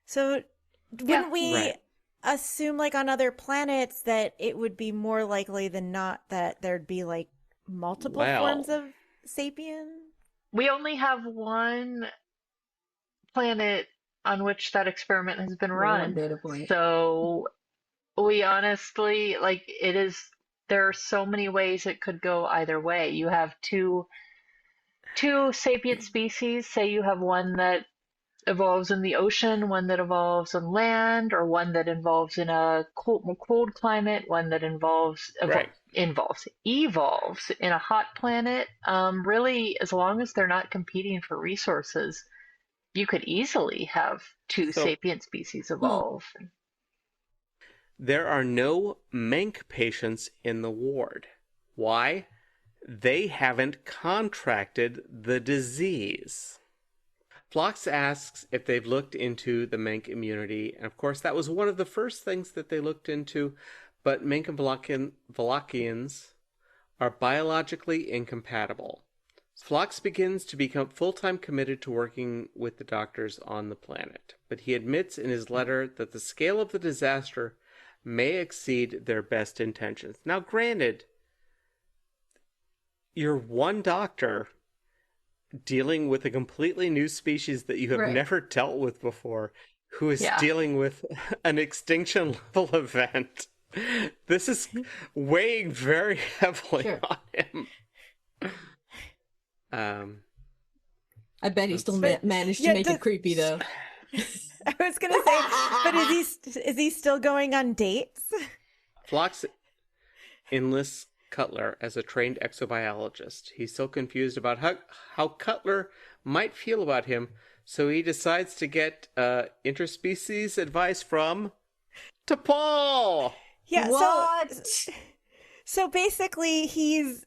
So wouldn't we Right. assume like on other planets that it would be more likely than not that there'd be like multiple forms Well, of sapien? We only have one planet on which that experiment has been Only one run. data point. So we honestly, like, there are so many ways it could go either way. You have two sapient species. Say you have one that evolves in the ocean, one that evolves on land, or one that evolves in a cold climate, one that right. evolves in a hot planet. Really, as long as they're not competing for resources, you could easily have two So sapient species evolve. there are no Menk patients in the ward. Why? They haven't contracted the disease. Phlox asks if they've looked into the Menk immunity, and of course that was one of the first things that they looked into, but Menk and Valachians are biologically incompatible. Phlox begins to become full-time committed to working with the doctors on the planet, but he admits in his letter that the scale of the disaster may exceed their best intentions. Now, granted, you're one doctor dealing with a completely new species that you have Right. never dealt with before, who is Yeah. dealing with an extinction level event. This is weighing very heavily Sure. on him. I bet he still managed to Yeah, make it creepy though. I was gonna say, but is he still going on dates? Phlox enlists Cutler as a trained exobiologist. He's still confused about how Cutler might feel about him, so he decides to get interspecies advice from T'Pol. Yeah. What? So basically, he's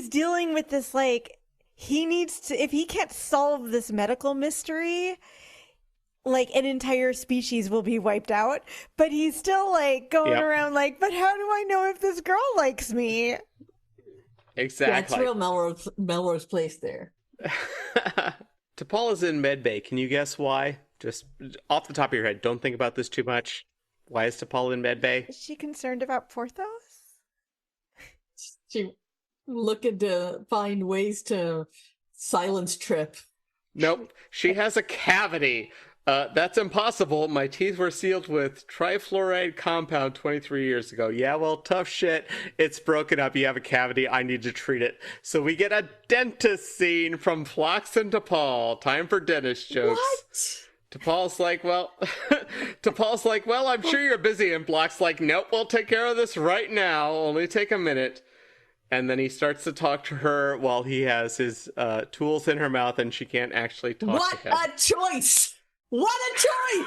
dealing with this like he needs to if he can't solve this medical mystery, like an entire species will be wiped out. But he's still like going Yep. around like, but how do I know if this girl likes me? Exactly. Yeah, it's real Melrose Place there. T'Pol is in medbay. Can you guess why? Just off the top of your head. Don't think about this too much. Why is T'Pol in medbay? Is she concerned about Porthos? She looking to find ways to silence Trip. Nope. She has a cavity. That's impossible. My teeth were sealed with trifluoride compound 23 years ago. Yeah, well, tough shit. It's broken up. You have a cavity. I need to treat it. So we get a dentist scene from Phlox and T'Pol. Time for dentist jokes. What? T'Pol's like, well, I'm sure you're busy. And Phlox's like, nope, we'll take care of this right now. Only take a minute. And then he starts to talk to her while he has his tools in her mouth and she can't actually talk What to him. a choice! What a choice!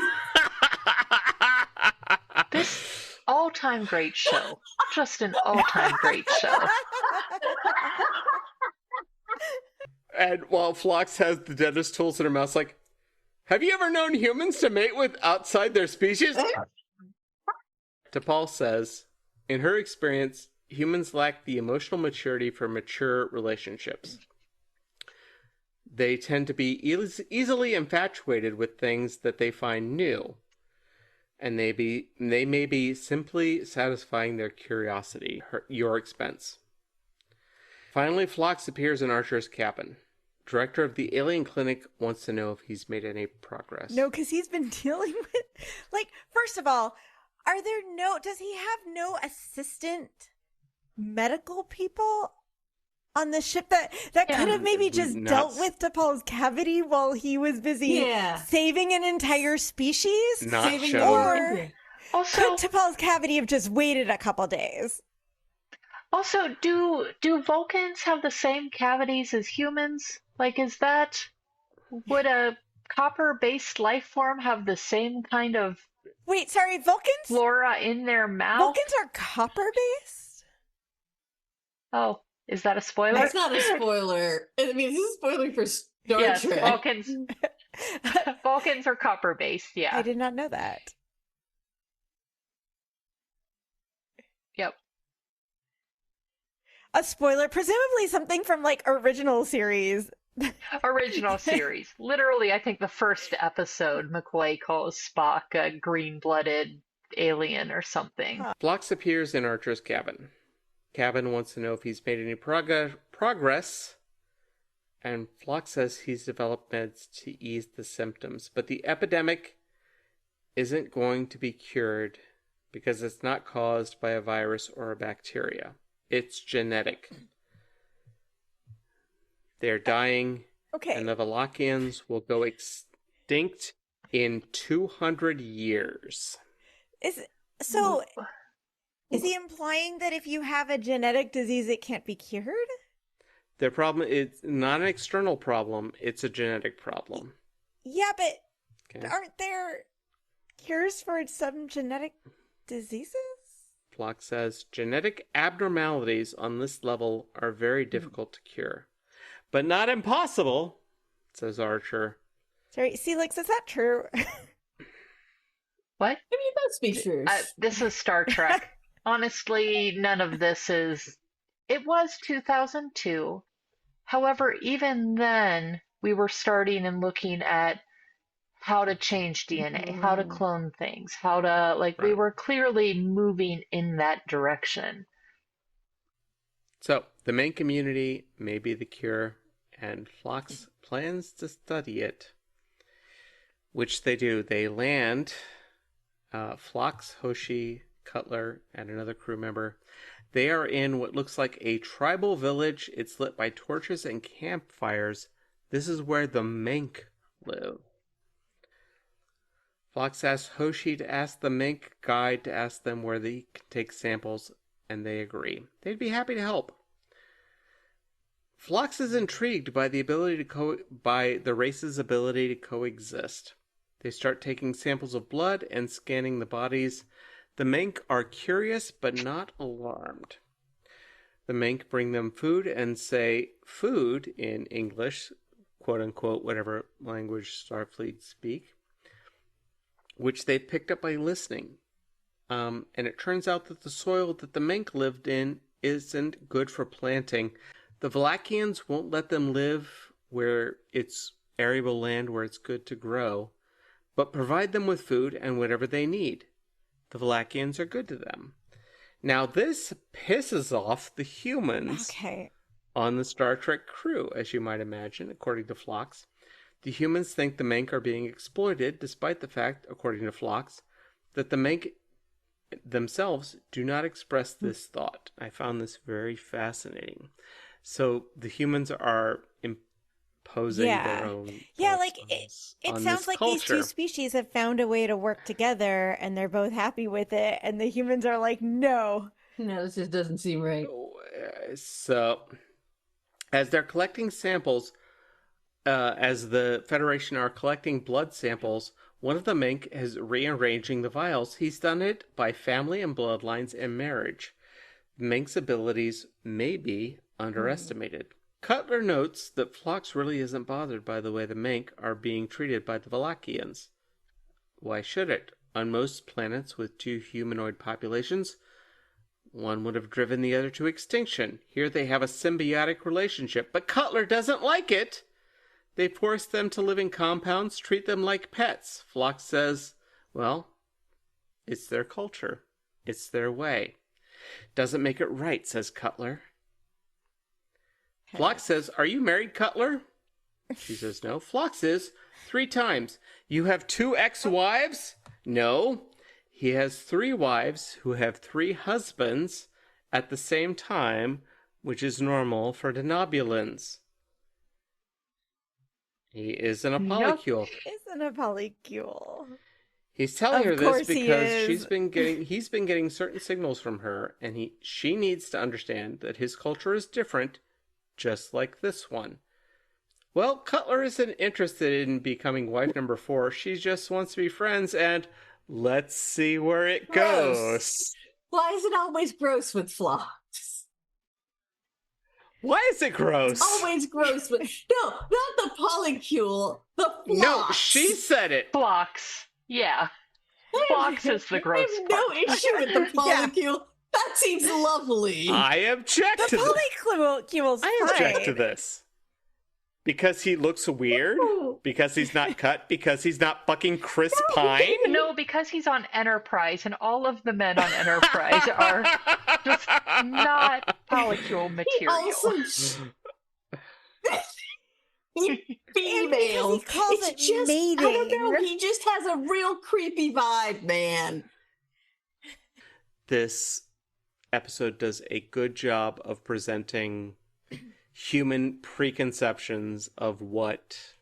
This all-time great show. Just an all-time great show. And while Phlox has the dentist tools in her mouth, like, have you ever known humans to mate with outside their species? T'Pol says, in her experience, humans lack the emotional maturity for mature relationships. They tend to be easily infatuated with things that they find new, and they may be simply satisfying their curiosity at your expense. Finally, Phlox appears in Archer's cabin. Director of the alien clinic wants to know if he's made any progress. No, because he's been dealing with like, first of all, does he have no assistant medical people on the ship that could have maybe just dealt with T'Pol's cavity while he was busy saving an entire species? Not Saving shown. Or Also, could T'Pol's cavity have just waited a couple days? Also, do Vulcans have the same cavities as humans? Like, would a copper-based life form have the same kind of Wait, sorry, Vulcans? flora in their mouth? Vulcans are copper-based? Oh, is that a spoiler? That's not a spoiler. I mean, this is spoiling for Star Yes, Trek. Vulcans are copper-based, yeah. I did not know that. Yep. A spoiler, presumably something from like original series Original series. Literally, I think the first episode, McCoy calls Spock a green-blooded alien or something. Phlox appears in Archer's cabin. Cabin wants to know if he's made any progress, and Phlox says he's developed meds to ease the symptoms, but the epidemic isn't going to be cured because it's not caused by a virus or a bacteria. It's genetic. They're dying, and the Valachians will go extinct in 200 years. Is he implying that if you have a genetic disease, it can't be cured? Their problem is not an external problem, it's a genetic problem. Yeah, but aren't there cures for some genetic diseases? Phlox says genetic abnormalities on this level are very difficult to cure. But not impossible, says Archer. Sorry, Seelix, is that true? What? I mean, let's be sure. This is Star Trek. Honestly, none of this is... It was 2002. However, even then, we were starting and looking at how to change DNA, how to clone things, how to, we were clearly moving in that direction. So, the main community may be the cure, and Phlox plans to study it. Which they do. They land, Phlox, Hoshi, Cutler, and another crew member. They are in what looks like a tribal village. It's lit by torches and campfires. This is where the Mink live. Phlox asks Hoshi to ask the Mink guide to ask them where they can take samples, and they agree. They'd be happy to help. Phlox is intrigued by the race's ability to coexist. They start taking samples of blood and scanning the bodies. The Mink are curious but not alarmed. The Mink bring them food and say food in English, quote unquote, whatever language Starfleet speak, which they picked up by listening. And it turns out that the soil that the Mink lived in isn't good for planting. The Valachians won't let them live where it's arable land where it's good to grow, but provide them with food and whatever they need. The Valachians are good to them. Now, this pisses off the humans on the Star Trek crew, as you might imagine, according to Phlox. The humans think the Mink are being exploited, despite the fact, according to Phlox, that the Mink themselves do not express this thought. I found this very fascinating. So the humans are imposing their own it sounds like these two species have found a way to work together and they're both happy with it, and the humans are like, no, this just doesn't seem right. So as they're collecting samples, as the Federation are collecting blood samples, one of the Mink is rearranging the vials. He's done it by family and bloodlines and marriage. Mink's abilities may be underestimated. Cutler notes that Phlox really isn't bothered by the way the Mink are being treated by the Valachians. Why should it? On most planets with two humanoid populations, one would have driven the other to extinction. Here they have a symbiotic relationship, but Cutler doesn't like it. They force them to live in compounds, treat them like pets. Phlox says, well, it's their culture. It's their way. Doesn't make it right, says Cutler. Phlox says, are you married, Cutler? She says, no. Phlox is 3 times. You have 2 ex-wives? No. He has 3 wives who have 3 husbands at the same time, which is normal for denobulins. He isn't a polycule. Isn't a polycule. He's telling her this because he's been getting certain signals from her, and she needs to understand that his culture is different, just like this one. Well, Cutler isn't interested in becoming wife number 4. She just wants to be friends, and let's see where it goes. Why is it always gross with Phlox? Why is it gross? Always gross with... No, not the polycule. The Phlox. No, she said it. Phlox. Yeah. Phlox is the gross I have no issue with the polycule. That seems lovely. I object to this. The polycule's I object to this. Because he looks weird? Because he's not cut? Because he's not fucking Chris Pine? No, because he's on Enterprise, and all of the men on Enterprise are just not polycule material. Female. He calls It's it just, mating. I don't know, he just has a real creepy vibe, man. This episode does a good job of presenting human preconceptions of what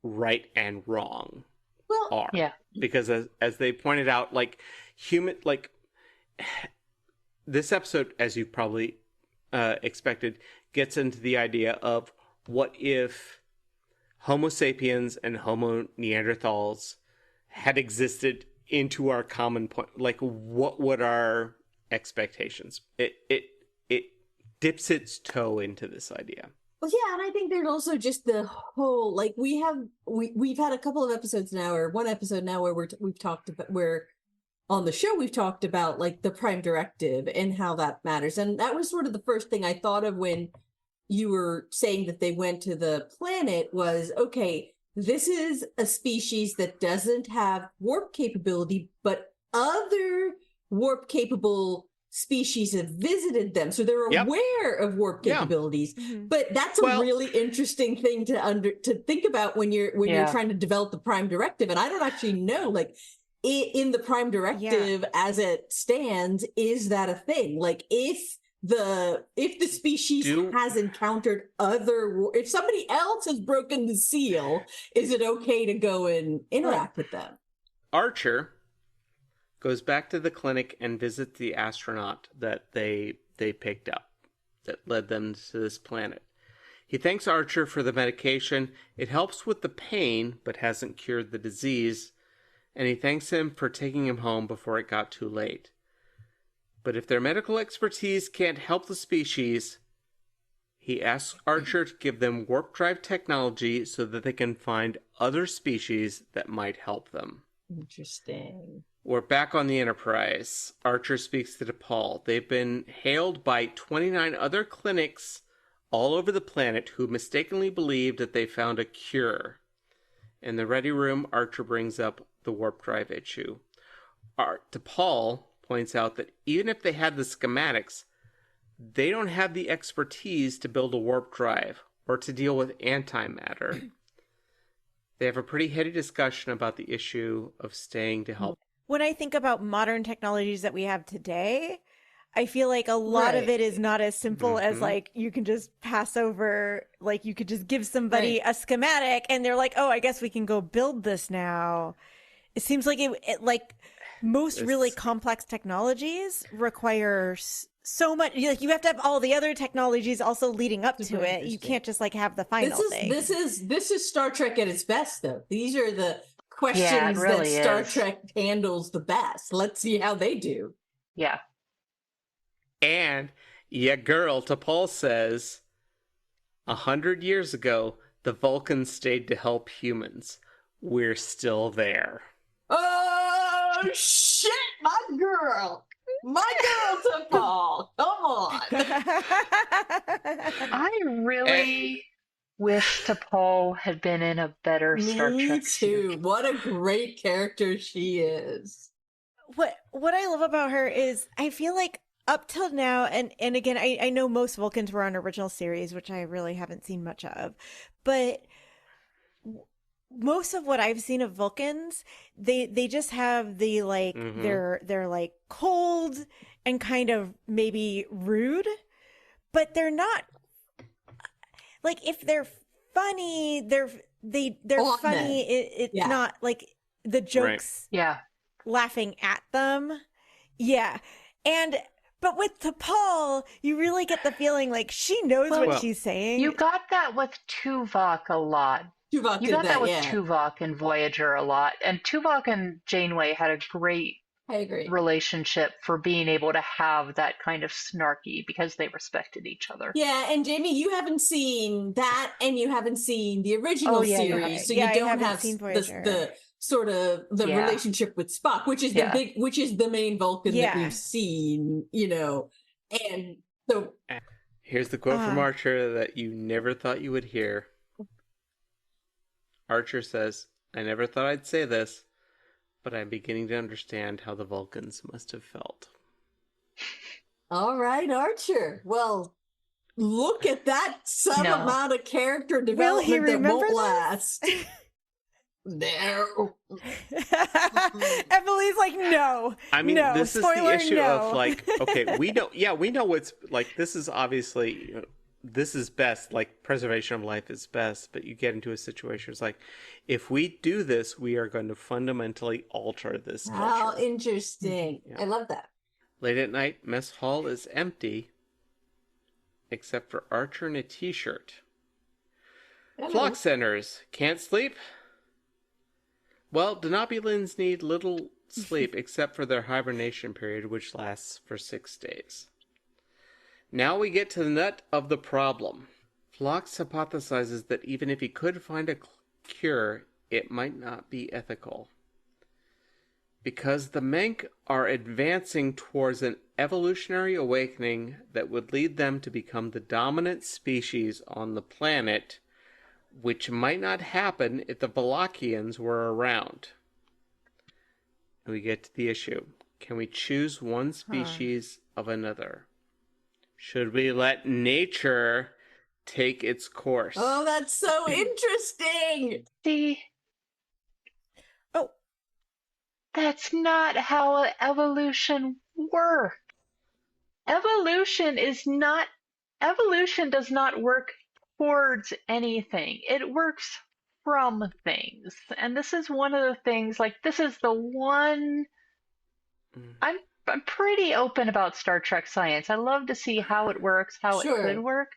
right and wrong are. Yeah. Because as they pointed out, this episode, as you probably expected, gets into the idea of what if Homo sapiens and Homo Neanderthals had existed into our common point? Like, what would our expectations? It dips its toe into this idea. Well, yeah, and I think there's also just the whole, like, we've had a couple of episodes now, or one episode now where we've talked about, where on the show we've talked about, like, the Prime Directive and how that matters. And that was sort of the first thing I thought of when you were saying that they went to the planet was, okay, this is a species that doesn't have warp capability, but other warp capable species have visited them, so they're aware of warp capabilities. But that's a really interesting thing to think about when you're trying to develop the Prime Directive. And I don't actually know, like, in the Prime Directive as it stands, is that a thing? Like, if the species has encountered if somebody else has broken the seal, is it okay to go and interact with them? Archer goes back to the clinic and visits the astronaut that they picked up that led them to this planet. He thanks Archer for the medication. It helps with the pain, but hasn't cured the disease. And he thanks him for taking him home before it got too late. But if their medical expertise can't help the species, he asks Archer to give them warp drive technology so that they can find other species that might help them. Interesting. We're back on the Enterprise. Archer speaks to DePaul. They've been hailed by 29 other clinics all over the planet who mistakenly believed that they found a cure. In the ready room, Archer brings up the warp drive issue. DePaul points out that even if they had the schematics, they don't have the expertise to build a warp drive or to deal with antimatter. They have a pretty heady discussion about the issue of staying to help. When I think about modern technologies that we have today, I feel like a lot of it is not as simple as, like, you can just pass over, like, you could just give somebody a schematic and they're like, oh, I guess we can go build this now. It seems like it like most really complex technologies require so much, like, you have to have all the other technologies also leading up to it. You can't just, like, have the final thing. This is Star Trek at its best, though. These are the questions that Star Trek handles the best. Let's see how they do. Yeah. And, girl, T'Pol says, 100 years ago, the Vulcans stayed to help humans. We're still there. Oh, shit, my girl, T'Pol, come on. I really wish T'Pol had been in a better Star Trek. Me too. What a great character she is. What I love about her is I feel like up till now, and again, I know most Vulcans were on original series, which I really haven't seen much of, but most of what I've seen of Vulcans, they just have the, like, they're like cold and kind of maybe rude, but they're not, like, if they're funny, they're funny. It's not like the jokes laughing at them. Yeah. But with T'Pol, you really get the feeling like she knows what she's saying. You got that with Tuvok a lot. You got that with Tuvok and Voyager a lot. And Tuvok and Janeway had a great relationship for being able to have that kind of snarky because they respected each other. Yeah, and Jamie, you haven't seen that, and you haven't seen the original series, so you don't have the sort of the relationship with Spock, which is the main Vulcan that we've seen, you know, and so Here's the quote from Archer that you never thought you would hear. Archer says, "I never thought I'd say this, but I'm beginning to understand how the Vulcans must have felt." All right, Archer. Well, look at that No. amount of character Will he development that remember won't this? last. No. Emily's like, no. I mean, no. this Spoiler, is the issue no. of like, okay, we know what's like, this is obviously, this is best, like preservation of life is best, but you get into a situation, it's like, if we do this, we are going to fundamentally alter this How culture. interesting. Yeah. I love that. Late at night, mess hall is empty, except for Archer in a t-shirt. Phlox centers, can't sleep? Well, denobulins need little sleep except for their hibernation period, which lasts for 6 days. Now we get to the nut of the problem. Phlox hypothesizes that even if he could find a cure, it might not be ethical. Because the Menk are advancing towards an evolutionary awakening that would lead them to become the dominant species on the planet, which might not happen if the Valachians were around. And we get to the issue. Can we choose one species of another? Should we let nature take its course? Oh, that's so interesting. See, Oh, that's not how evolution works. Evolution does not work towards anything. It works from things. And this is one of the things, like, this is the one. I'm pretty open about Star Trek science. I love to see how it works, how Sure. it could work.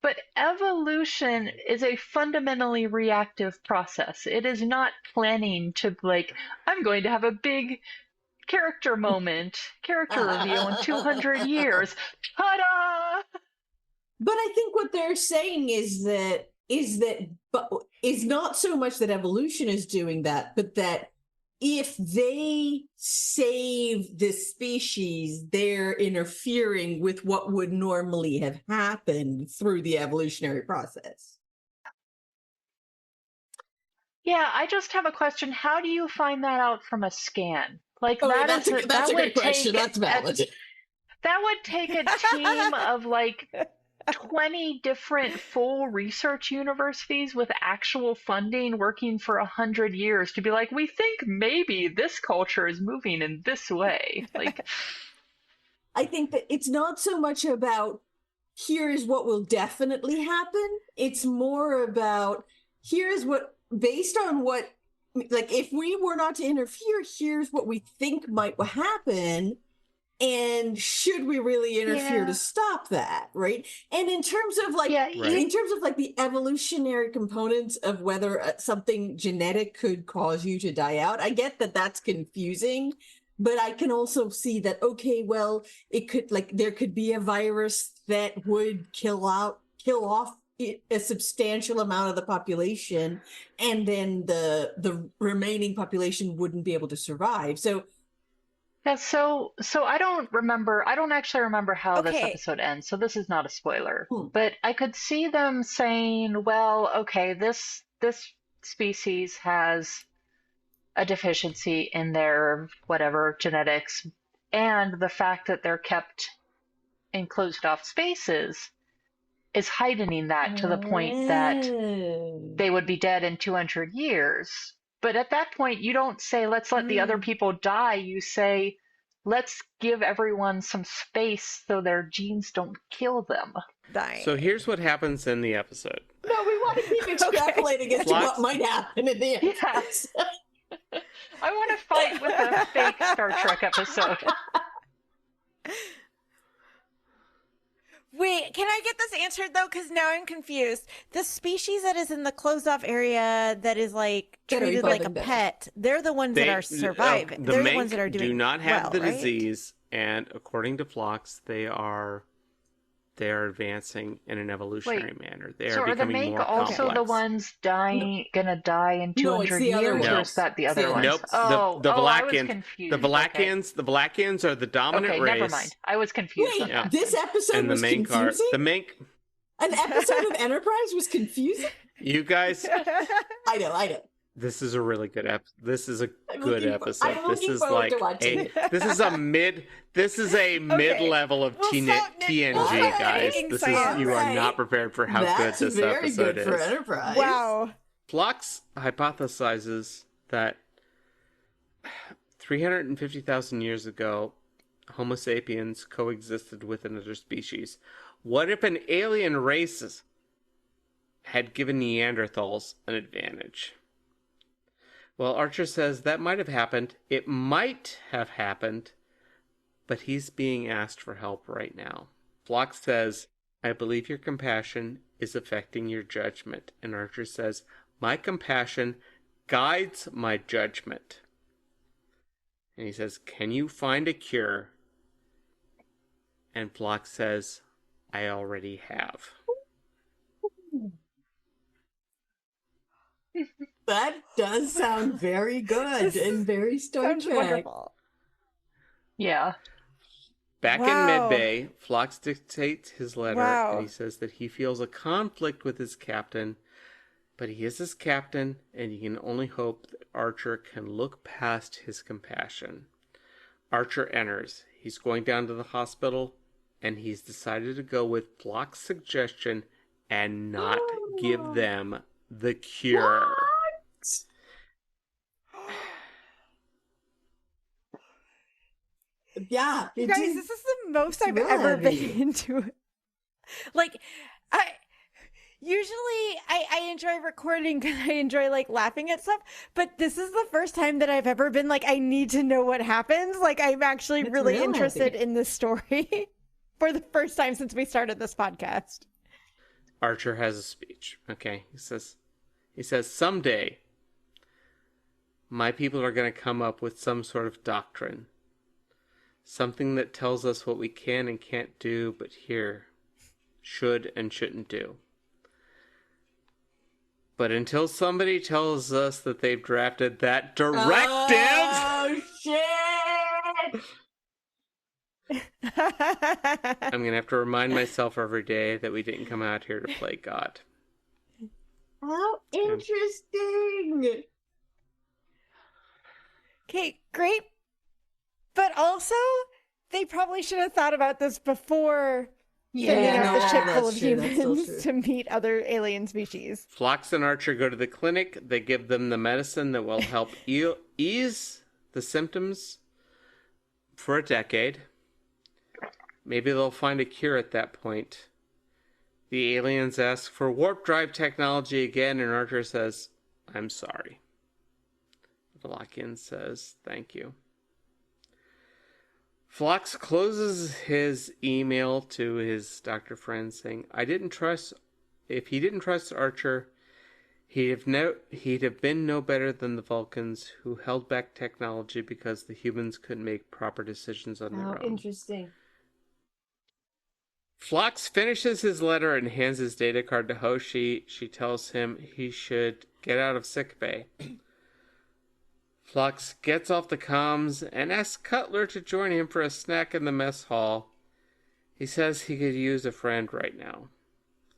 But evolution is a fundamentally reactive process. It is not planning to, like, I'm going to have a big character moment, character reveal in 200 years. Ta-da! But I think what they're saying is not so much that evolution is doing that, but that if they save the species, they're interfering with what would normally have happened through the evolutionary process. Yeah, I just have a question. How do you find that out from a scan? Like, That's a great question. That's valid. That would take a team of like 20 different full research universities with actual funding working for 100 years to be like, we think maybe this culture is moving in this way. Like, I think that it's not so much about here's what will definitely happen. It's more about here's what, based on what, like, if we were not to interfere, here's what we think might happen. And should we really interfere to stop that, right? And in terms of like, in terms of like the evolutionary components of whether something genetic could cause you to die out, I get that that's confusing, but I can also see that, okay, well, it could, like, there could be a virus that would kill off a substantial amount of the population, and then the remaining population wouldn't be able to survive. So yeah, so I don't actually remember how this episode ends, so this is not a spoiler. But I could see them saying, well, okay, this species has a deficiency in their whatever genetics, and the fact that they're kept in closed off spaces is heightening that to the point that they would be dead in 200 years. But at that point, you don't say, let's let the other people die. You say, let's give everyone some space so their genes don't kill them. dying. So here's what happens in the episode. no, we want to keep extrapolating as to what might happen in the end. Yes. I want to fight with a fake Star Trek episode. Wait, can I get this answered though? Because now I'm confused. The species that is in the closed off area that is like treated like a pet, they're the ones that are surviving. They're the ones that are doing do not have well, the right? disease, and according to Phlox, they they're advancing in an evolutionary manner. They So are are the becoming Mank more also complex. the ones gonna die in No, it's 200 the other years, No. or is that the It's the other other ones? Nope. Oh, the I was Valakians. confused. The Valakians are the dominant Okay, race. never mind. I was confused. Wait, on that. this episode And the was Mank are confusing? the Mank. An episode of Enterprise was confusing? You guys, I know. this is a really good This is a I'm good looking episode. I'm This looking is forward like to watching a it. this is a mid-level of We'll stop TNG, nitpicking guys. This is science. you are Alright. not prepared for how That's good this very episode good for is. Enterprise. Wow. Phlox hypothesizes that 350,000 years ago, Homo sapiens coexisted with another species. What if an alien race had given Neanderthals an advantage? Well, Archer says that might have happened. It might have happened, but he's being asked for help right now. Phlox says, I believe your compassion is affecting your judgment. And Archer says, my compassion guides my judgment. And he says, can you find a cure? And Phlox says, I already have. That does sound very good and very Star Sounds Trek. wonderful. Yeah. Back Wow. in Medbay, Phlox dictates his letter, Wow. and he says that he feels a conflict with his captain, but he is his captain, and he can only hope that Archer can look past his compassion. Archer enters. He's going down to the hospital, and he's decided to go with Phlox's suggestion and not give them the cure. Yeah. You it guys, did- this is the most it's I've real ever heavy. been into it. Like, I enjoy recording because I enjoy like laughing at stuff, but this is the first time that I've ever been like, I need to know what happens. Like, I'm actually It's really real interested heavy. in this story for the first time since we started this podcast. Archer has a speech. Okay, he says, someday my people are going to come up with some sort of doctrine. Something that tells us what we can and can't do, but here, should and shouldn't do. But until somebody tells us that they've drafted that directive, Oh, shit! I'm going to have to remind myself every day that we didn't come out here to play God. How interesting! Okay, great. But also, they probably should have thought about this before sending Yeah, out the no, ship that's full of true, that's so humans true. to meet other alien species. Phlox and Archer go to the clinic. They give them the medicine that will help ease the symptoms for a decade. Maybe they'll find a cure at that point. The aliens ask for warp drive technology again, and Archer says, I'm sorry. Valakian says, thank you. Phlox closes his email to his doctor friend saying, if he didn't trust Archer, he'd have been no better than the Vulcans who held back technology because the humans couldn't make proper decisions on their How own. interesting. Phlox finishes his letter and hands his data card to Hoshi. She tells him he should get out of sickbay. Phlox gets off the comms and asks Cutler to join him for a snack in the mess hall. He says he could use a friend right now.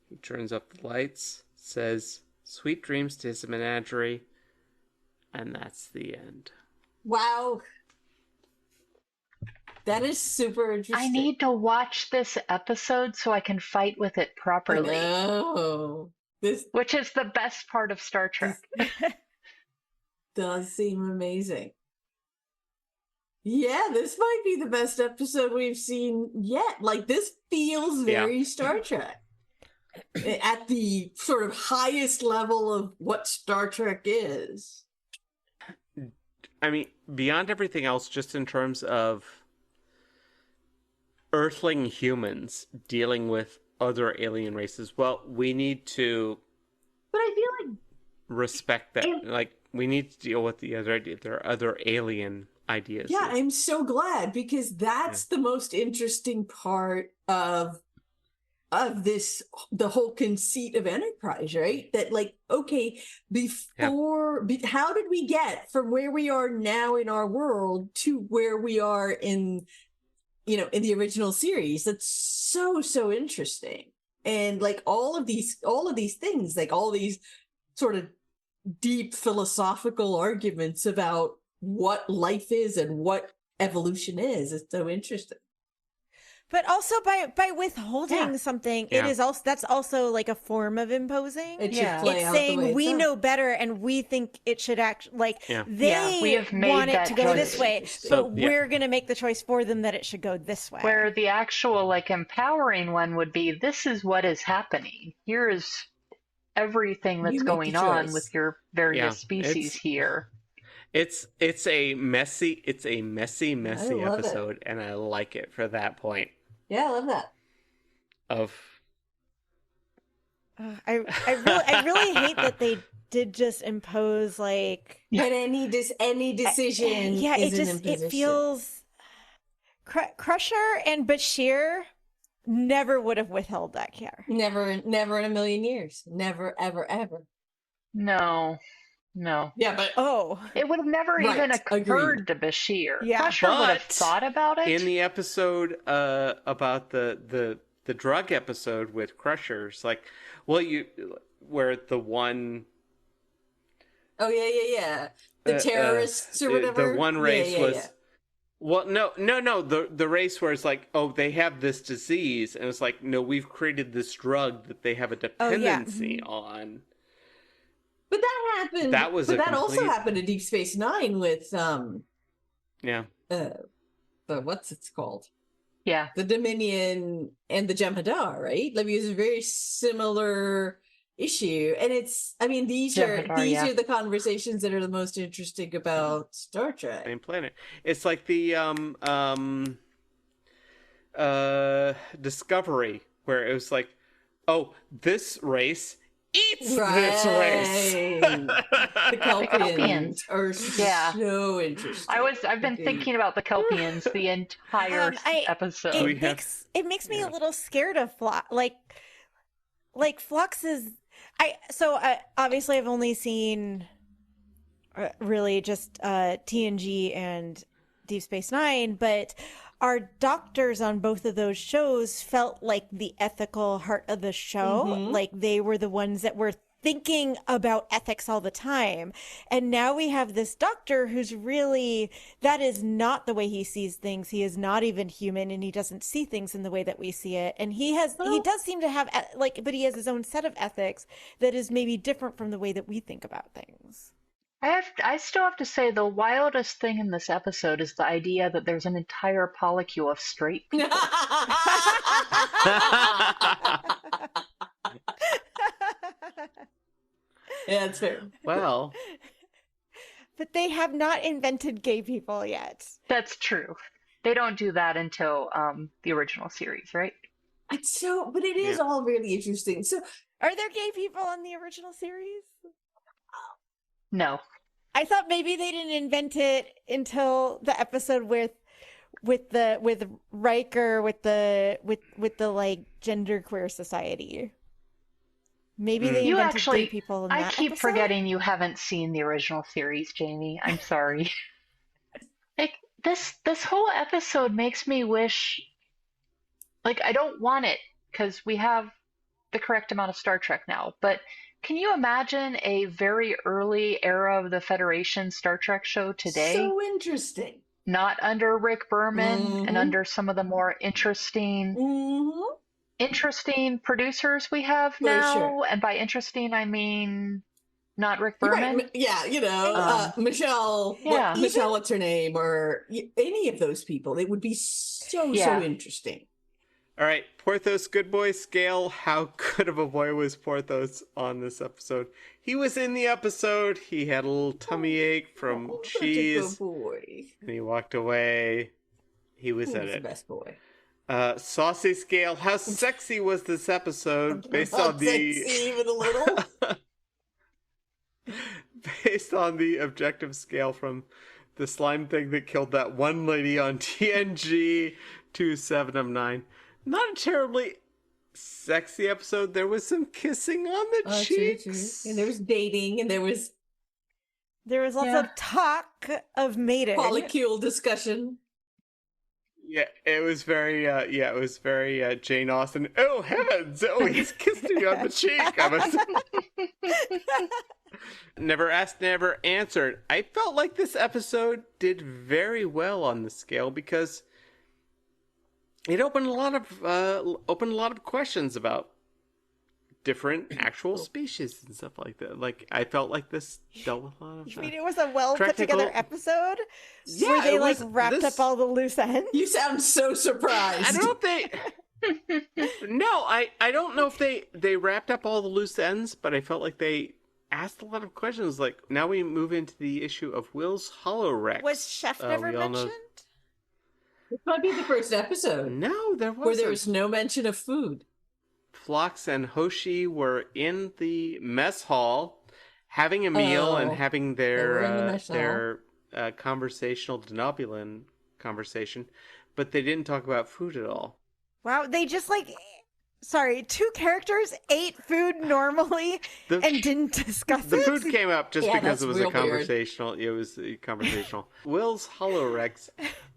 He turns up the lights, says sweet dreams to his menagerie, and that's the end. Wow. That is super interesting. I need to watch this episode so I can fight with it properly, No. This which is the best part of Star Trek. does seem amazing. Yeah, this might be the best episode we've seen yet. Like, this feels very Star Trek. At the sort of highest level of what Star Trek is. I mean, beyond everything else, just in terms of Earthling humans dealing with other alien races, well, we need to But I feel like respect that. Like, we need to deal with the other idea. There are other alien ideas. yeah, I'm so glad because that's the most interesting part of of the whole conceit of Enterprise, right? That like, okay, how did we get from where we are now in our world to where we are in the original series? That's so interesting. And like all of these things, like all these sort of deep philosophical arguments about what life is and what evolution is so interesting. But also by withholding something, it is also that's also like a form of imposing. It should play it's out saying the way we it's know better and we think it should act like they we have made want it that to go choice. this way, but we're going to make the choice for them that it should go this way. Where the actual like empowering one would be, this is what is happening. Here is everything that's going on with your various species here. It's a messy episode, and I like it for that point. Yeah, I love that. I really hate that they did just impose like. But any decision. It feels. Crusher and Bashir never would have withheld that care. Never in a million years. Never, ever, ever. No. Yeah, but it would have never even occurred to Bashir. Yeah, Crusher would have thought about it. In the episode about the drug episode with Crusher's, like, where the one. Oh yeah. The terrorists or whatever. The one race was. Yeah. Well, no. The race where it's like, oh, they have this disease, and it's like, no, we've created this drug that they have a dependency on. But that happened. That also happened in Deep Space Nine with what's it's called? Yeah, the Dominion and the Jem'Hadar, right? Like, it was a very similar issue, and these are the conversations that are the most interesting about Star Trek. Same planet. It's like the Discovery, where it was like, oh, this race eats this race. The Kelpians are so interesting. I've been thinking about the Kelpians the entire episode. It makes me a little scared of Phlox. Like Phlox is. Obviously I've only seen really just TNG and Deep Space Nine, but our doctors on both of those shows felt like the ethical heart of the show. Mm-hmm. Like they were the ones that were thinking about ethics all the time. And now we have this doctor who's really, that is not the way he sees things. He is not even human, and he doesn't see things in the way that we see it. And he does seem to have but he has his own set of ethics that is maybe different from the way that we think about things. I still have to say the wildest thing in this episode is the idea that there's an entire polycule of straight people. Yeah, it's fair. Well, but they have not invented gay people yet. That's true. They don't do that until the original series, right? But it is all really interesting. So, are there gay people in the original series? No. I thought maybe they didn't invent it until the episode with Riker with the like genderqueer society. Maybe they invented gay people in that I keep episode? forgetting you haven't seen the original series, Jamie. I'm sorry. Like this whole episode makes me wish, like, I don't want it because we have the correct amount of Star Trek now, but can you imagine a very early era of the Federation Star Trek show today? So interesting. Not under Rick Berman and under some of the more interesting producers we have now. Sure. And by interesting, I mean not Rick Berman. Right. Yeah, Michelle. Yeah. Michelle, what's her name? Or any of those people. It would be so interesting. All right, Porthos good boy scale. How good of a boy was Porthos on this episode? He was in the episode. He had a little tummy ache from cheese. Such a good boy. And he walked away. He was at it. The best boy. Saucy scale. How sexy was this episode? Based on sexy, even a little. Based on the objective scale from the slime thing that killed that one lady on TNG to 7 of 9. Not a terribly sexy episode. There was some kissing on the cheeks. True. And there was dating, and there was also talk of mating. molecule discussion. Yeah, it was very Jane Austen. Oh heavens! Oh, he's kissed me on the cheek. Never asked, never answered. I felt like this episode did very well on the scale because it opened a lot of questions about different actual species and stuff like that. Like, I felt like this dealt with a lot of You mean it was a well put together episode? Yeah, where they wrapped up all the loose ends? You sound so surprised. I don't know if they... No, I don't know if they wrapped up all the loose ends, but I felt like they asked a lot of questions. Like, now we move into the issue of Will's Holorex. Was Chef never mentioned? This might be the first episode. No, there wasn't. Where there was no mention of food. Phlox and Hoshi were in the mess hall having a meal and having their conversational denobulin conversation, but they didn't talk about food at all. Wow, they just two characters ate food normally and didn't discuss the it. The food came up just because it was a conversational. Weird. It was conversational. Will's Holorex.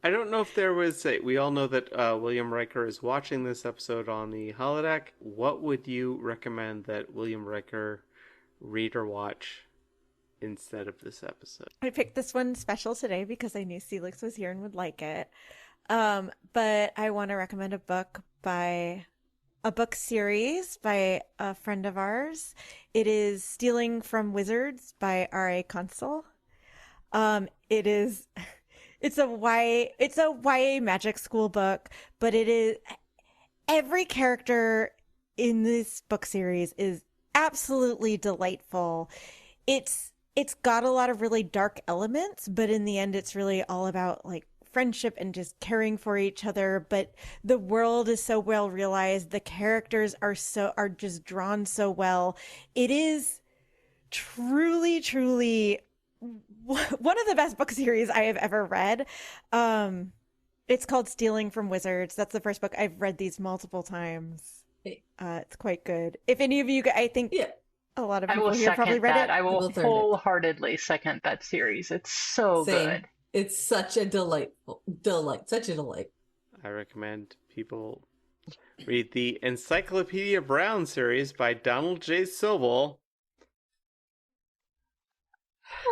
I don't know if there was we all know that William Riker is watching this episode on the holodeck. What would you recommend that William Riker read or watch instead of this episode? I picked this one special today because I knew Seelix was here and would like it. But I want to recommend a book series by a friend of ours. It is Stealing from Wizards by R.A. Consell. It's a YA magic school book, but it is every character in this book series is absolutely delightful. It's got a lot of really dark elements, but in the end it's really all about friendship and just caring for each other. But the world is so well realized. The characters are just drawn so well. It is truly, truly one of the best book series I have ever read. It's called Stealing from Wizards. That's the first book. I've read these multiple times. It's quite good. If any of you, I think a lot of people here probably read it. I will wholeheartedly second that series. It's so good. It's such a such a delight. I recommend people read the Encyclopedia Brown series by Donald J. Sobol.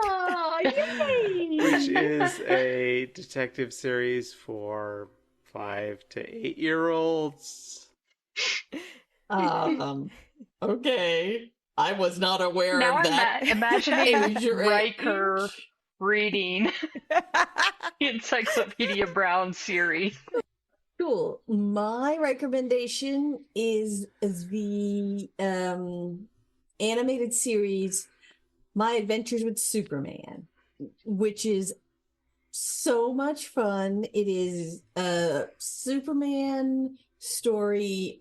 Oh, yay! Which is a detective series for 5 to 8-year-olds. Okay. I was not aware now of that. Imagining Riker reading the Encyclopedia Brown series. Cool. My recommendation is the animated series My Adventures with Superman, which is so much fun. It is a Superman story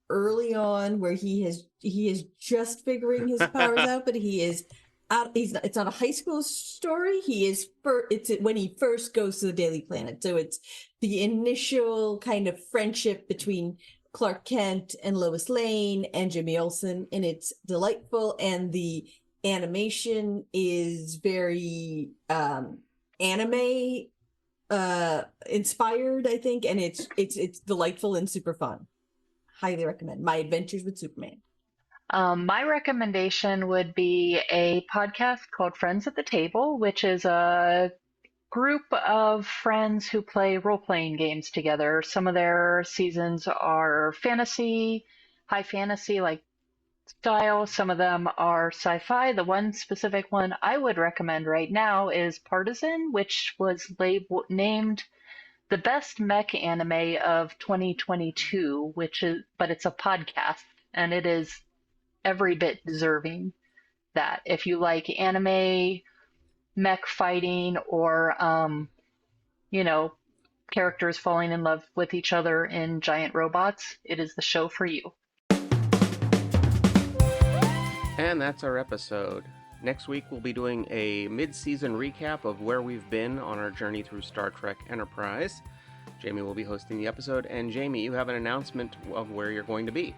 early on where he is just figuring his powers out, but he is out. It's not a high school story. It's when he first goes to the Daily Planet. So it's the initial kind of friendship between Clark Kent and Lois Lane and Jimmy Olsen, and it's delightful. And the animation is very anime inspired, I think, and it's delightful and super fun. Highly recommend My Adventures with Superman. My recommendation would be a podcast called Friends at the Table, which is a group of friends who play role-playing games together. Some of their seasons are fantasy, high fantasy like style. Some of them are sci-fi. The one specific one I would recommend right now is Partisan, which was named the best mech anime of 2022, but it's a podcast, and it is every bit deserving that. If you like anime, mech fighting, or characters falling in love with each other in giant robots, it is the show for you. And that's our episode. Next week we'll be doing a mid-season recap of where we've been on our journey through Star Trek Enterprise. Jamie will be hosting the episode, and Jamie, you have an announcement of where you're going to be.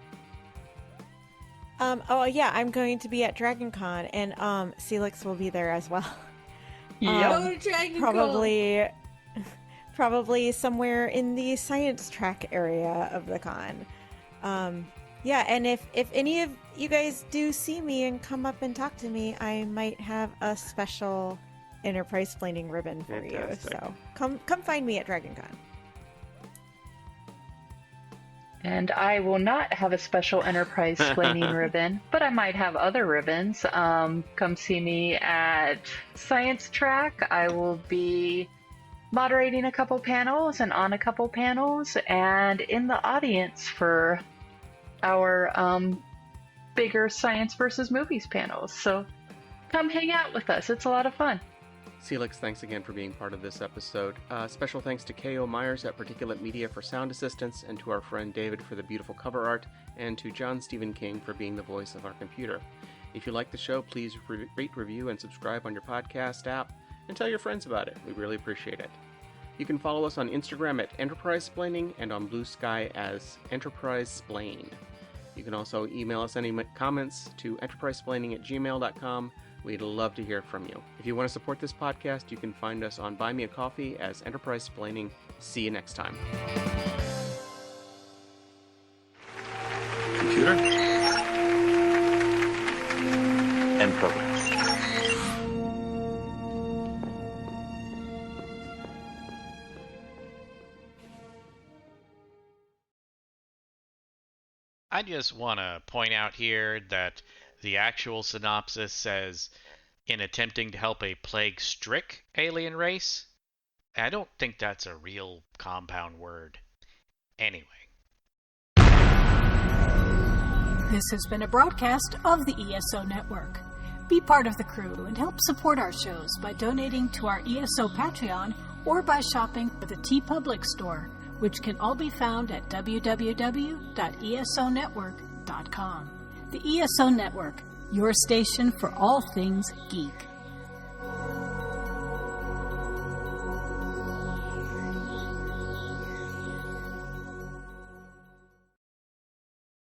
I'm going to be at DragonCon, and Seelix will be there as well. Go to DragonCon! Probably somewhere in the science track area of the con. And if any of you guys do see me and come up and talk to me, I might have a special Enterprise Splaining ribbon for Fantastic. you. So come find me at DragonCon. And I will not have a special Enterprise Splaining ribbon, but I might have other ribbons. Come see me at Science Track. I will be moderating a couple panels and on a couple panels and in the audience for our bigger science versus movies panels. So come hang out with us. It's a lot of fun. Seelix, thanks again for being part of this episode. Special thanks to K.O. Myers at Particulate Media for sound assistance, and to our friend David for the beautiful cover art, and to John Stephen King for being the voice of our computer. If you like the show, please rate, review, and subscribe on your podcast app, and tell your friends about it. We really appreciate it. You can follow us on Instagram at Enterprise Splaining and on Blue Sky as Enterprise Splain. You can also email us any comments to enterprisesplaining@gmail.com. We'd love to hear from you. If you want to support this podcast, you can find us on Buy Me a Coffee as Enterprise Splaining. See you next time. Computer. End program. I just want to point out here that the actual synopsis says, in attempting to help a plague-strick alien race. I don't think that's a real compound word. Anyway. This has been a broadcast of the ESO Network. Be part of the crew and help support our shows by donating to our ESO Patreon or by shopping for the TeePublic store, which can all be found at www.esonetwork.com. The ESO Network, your station for all things geek.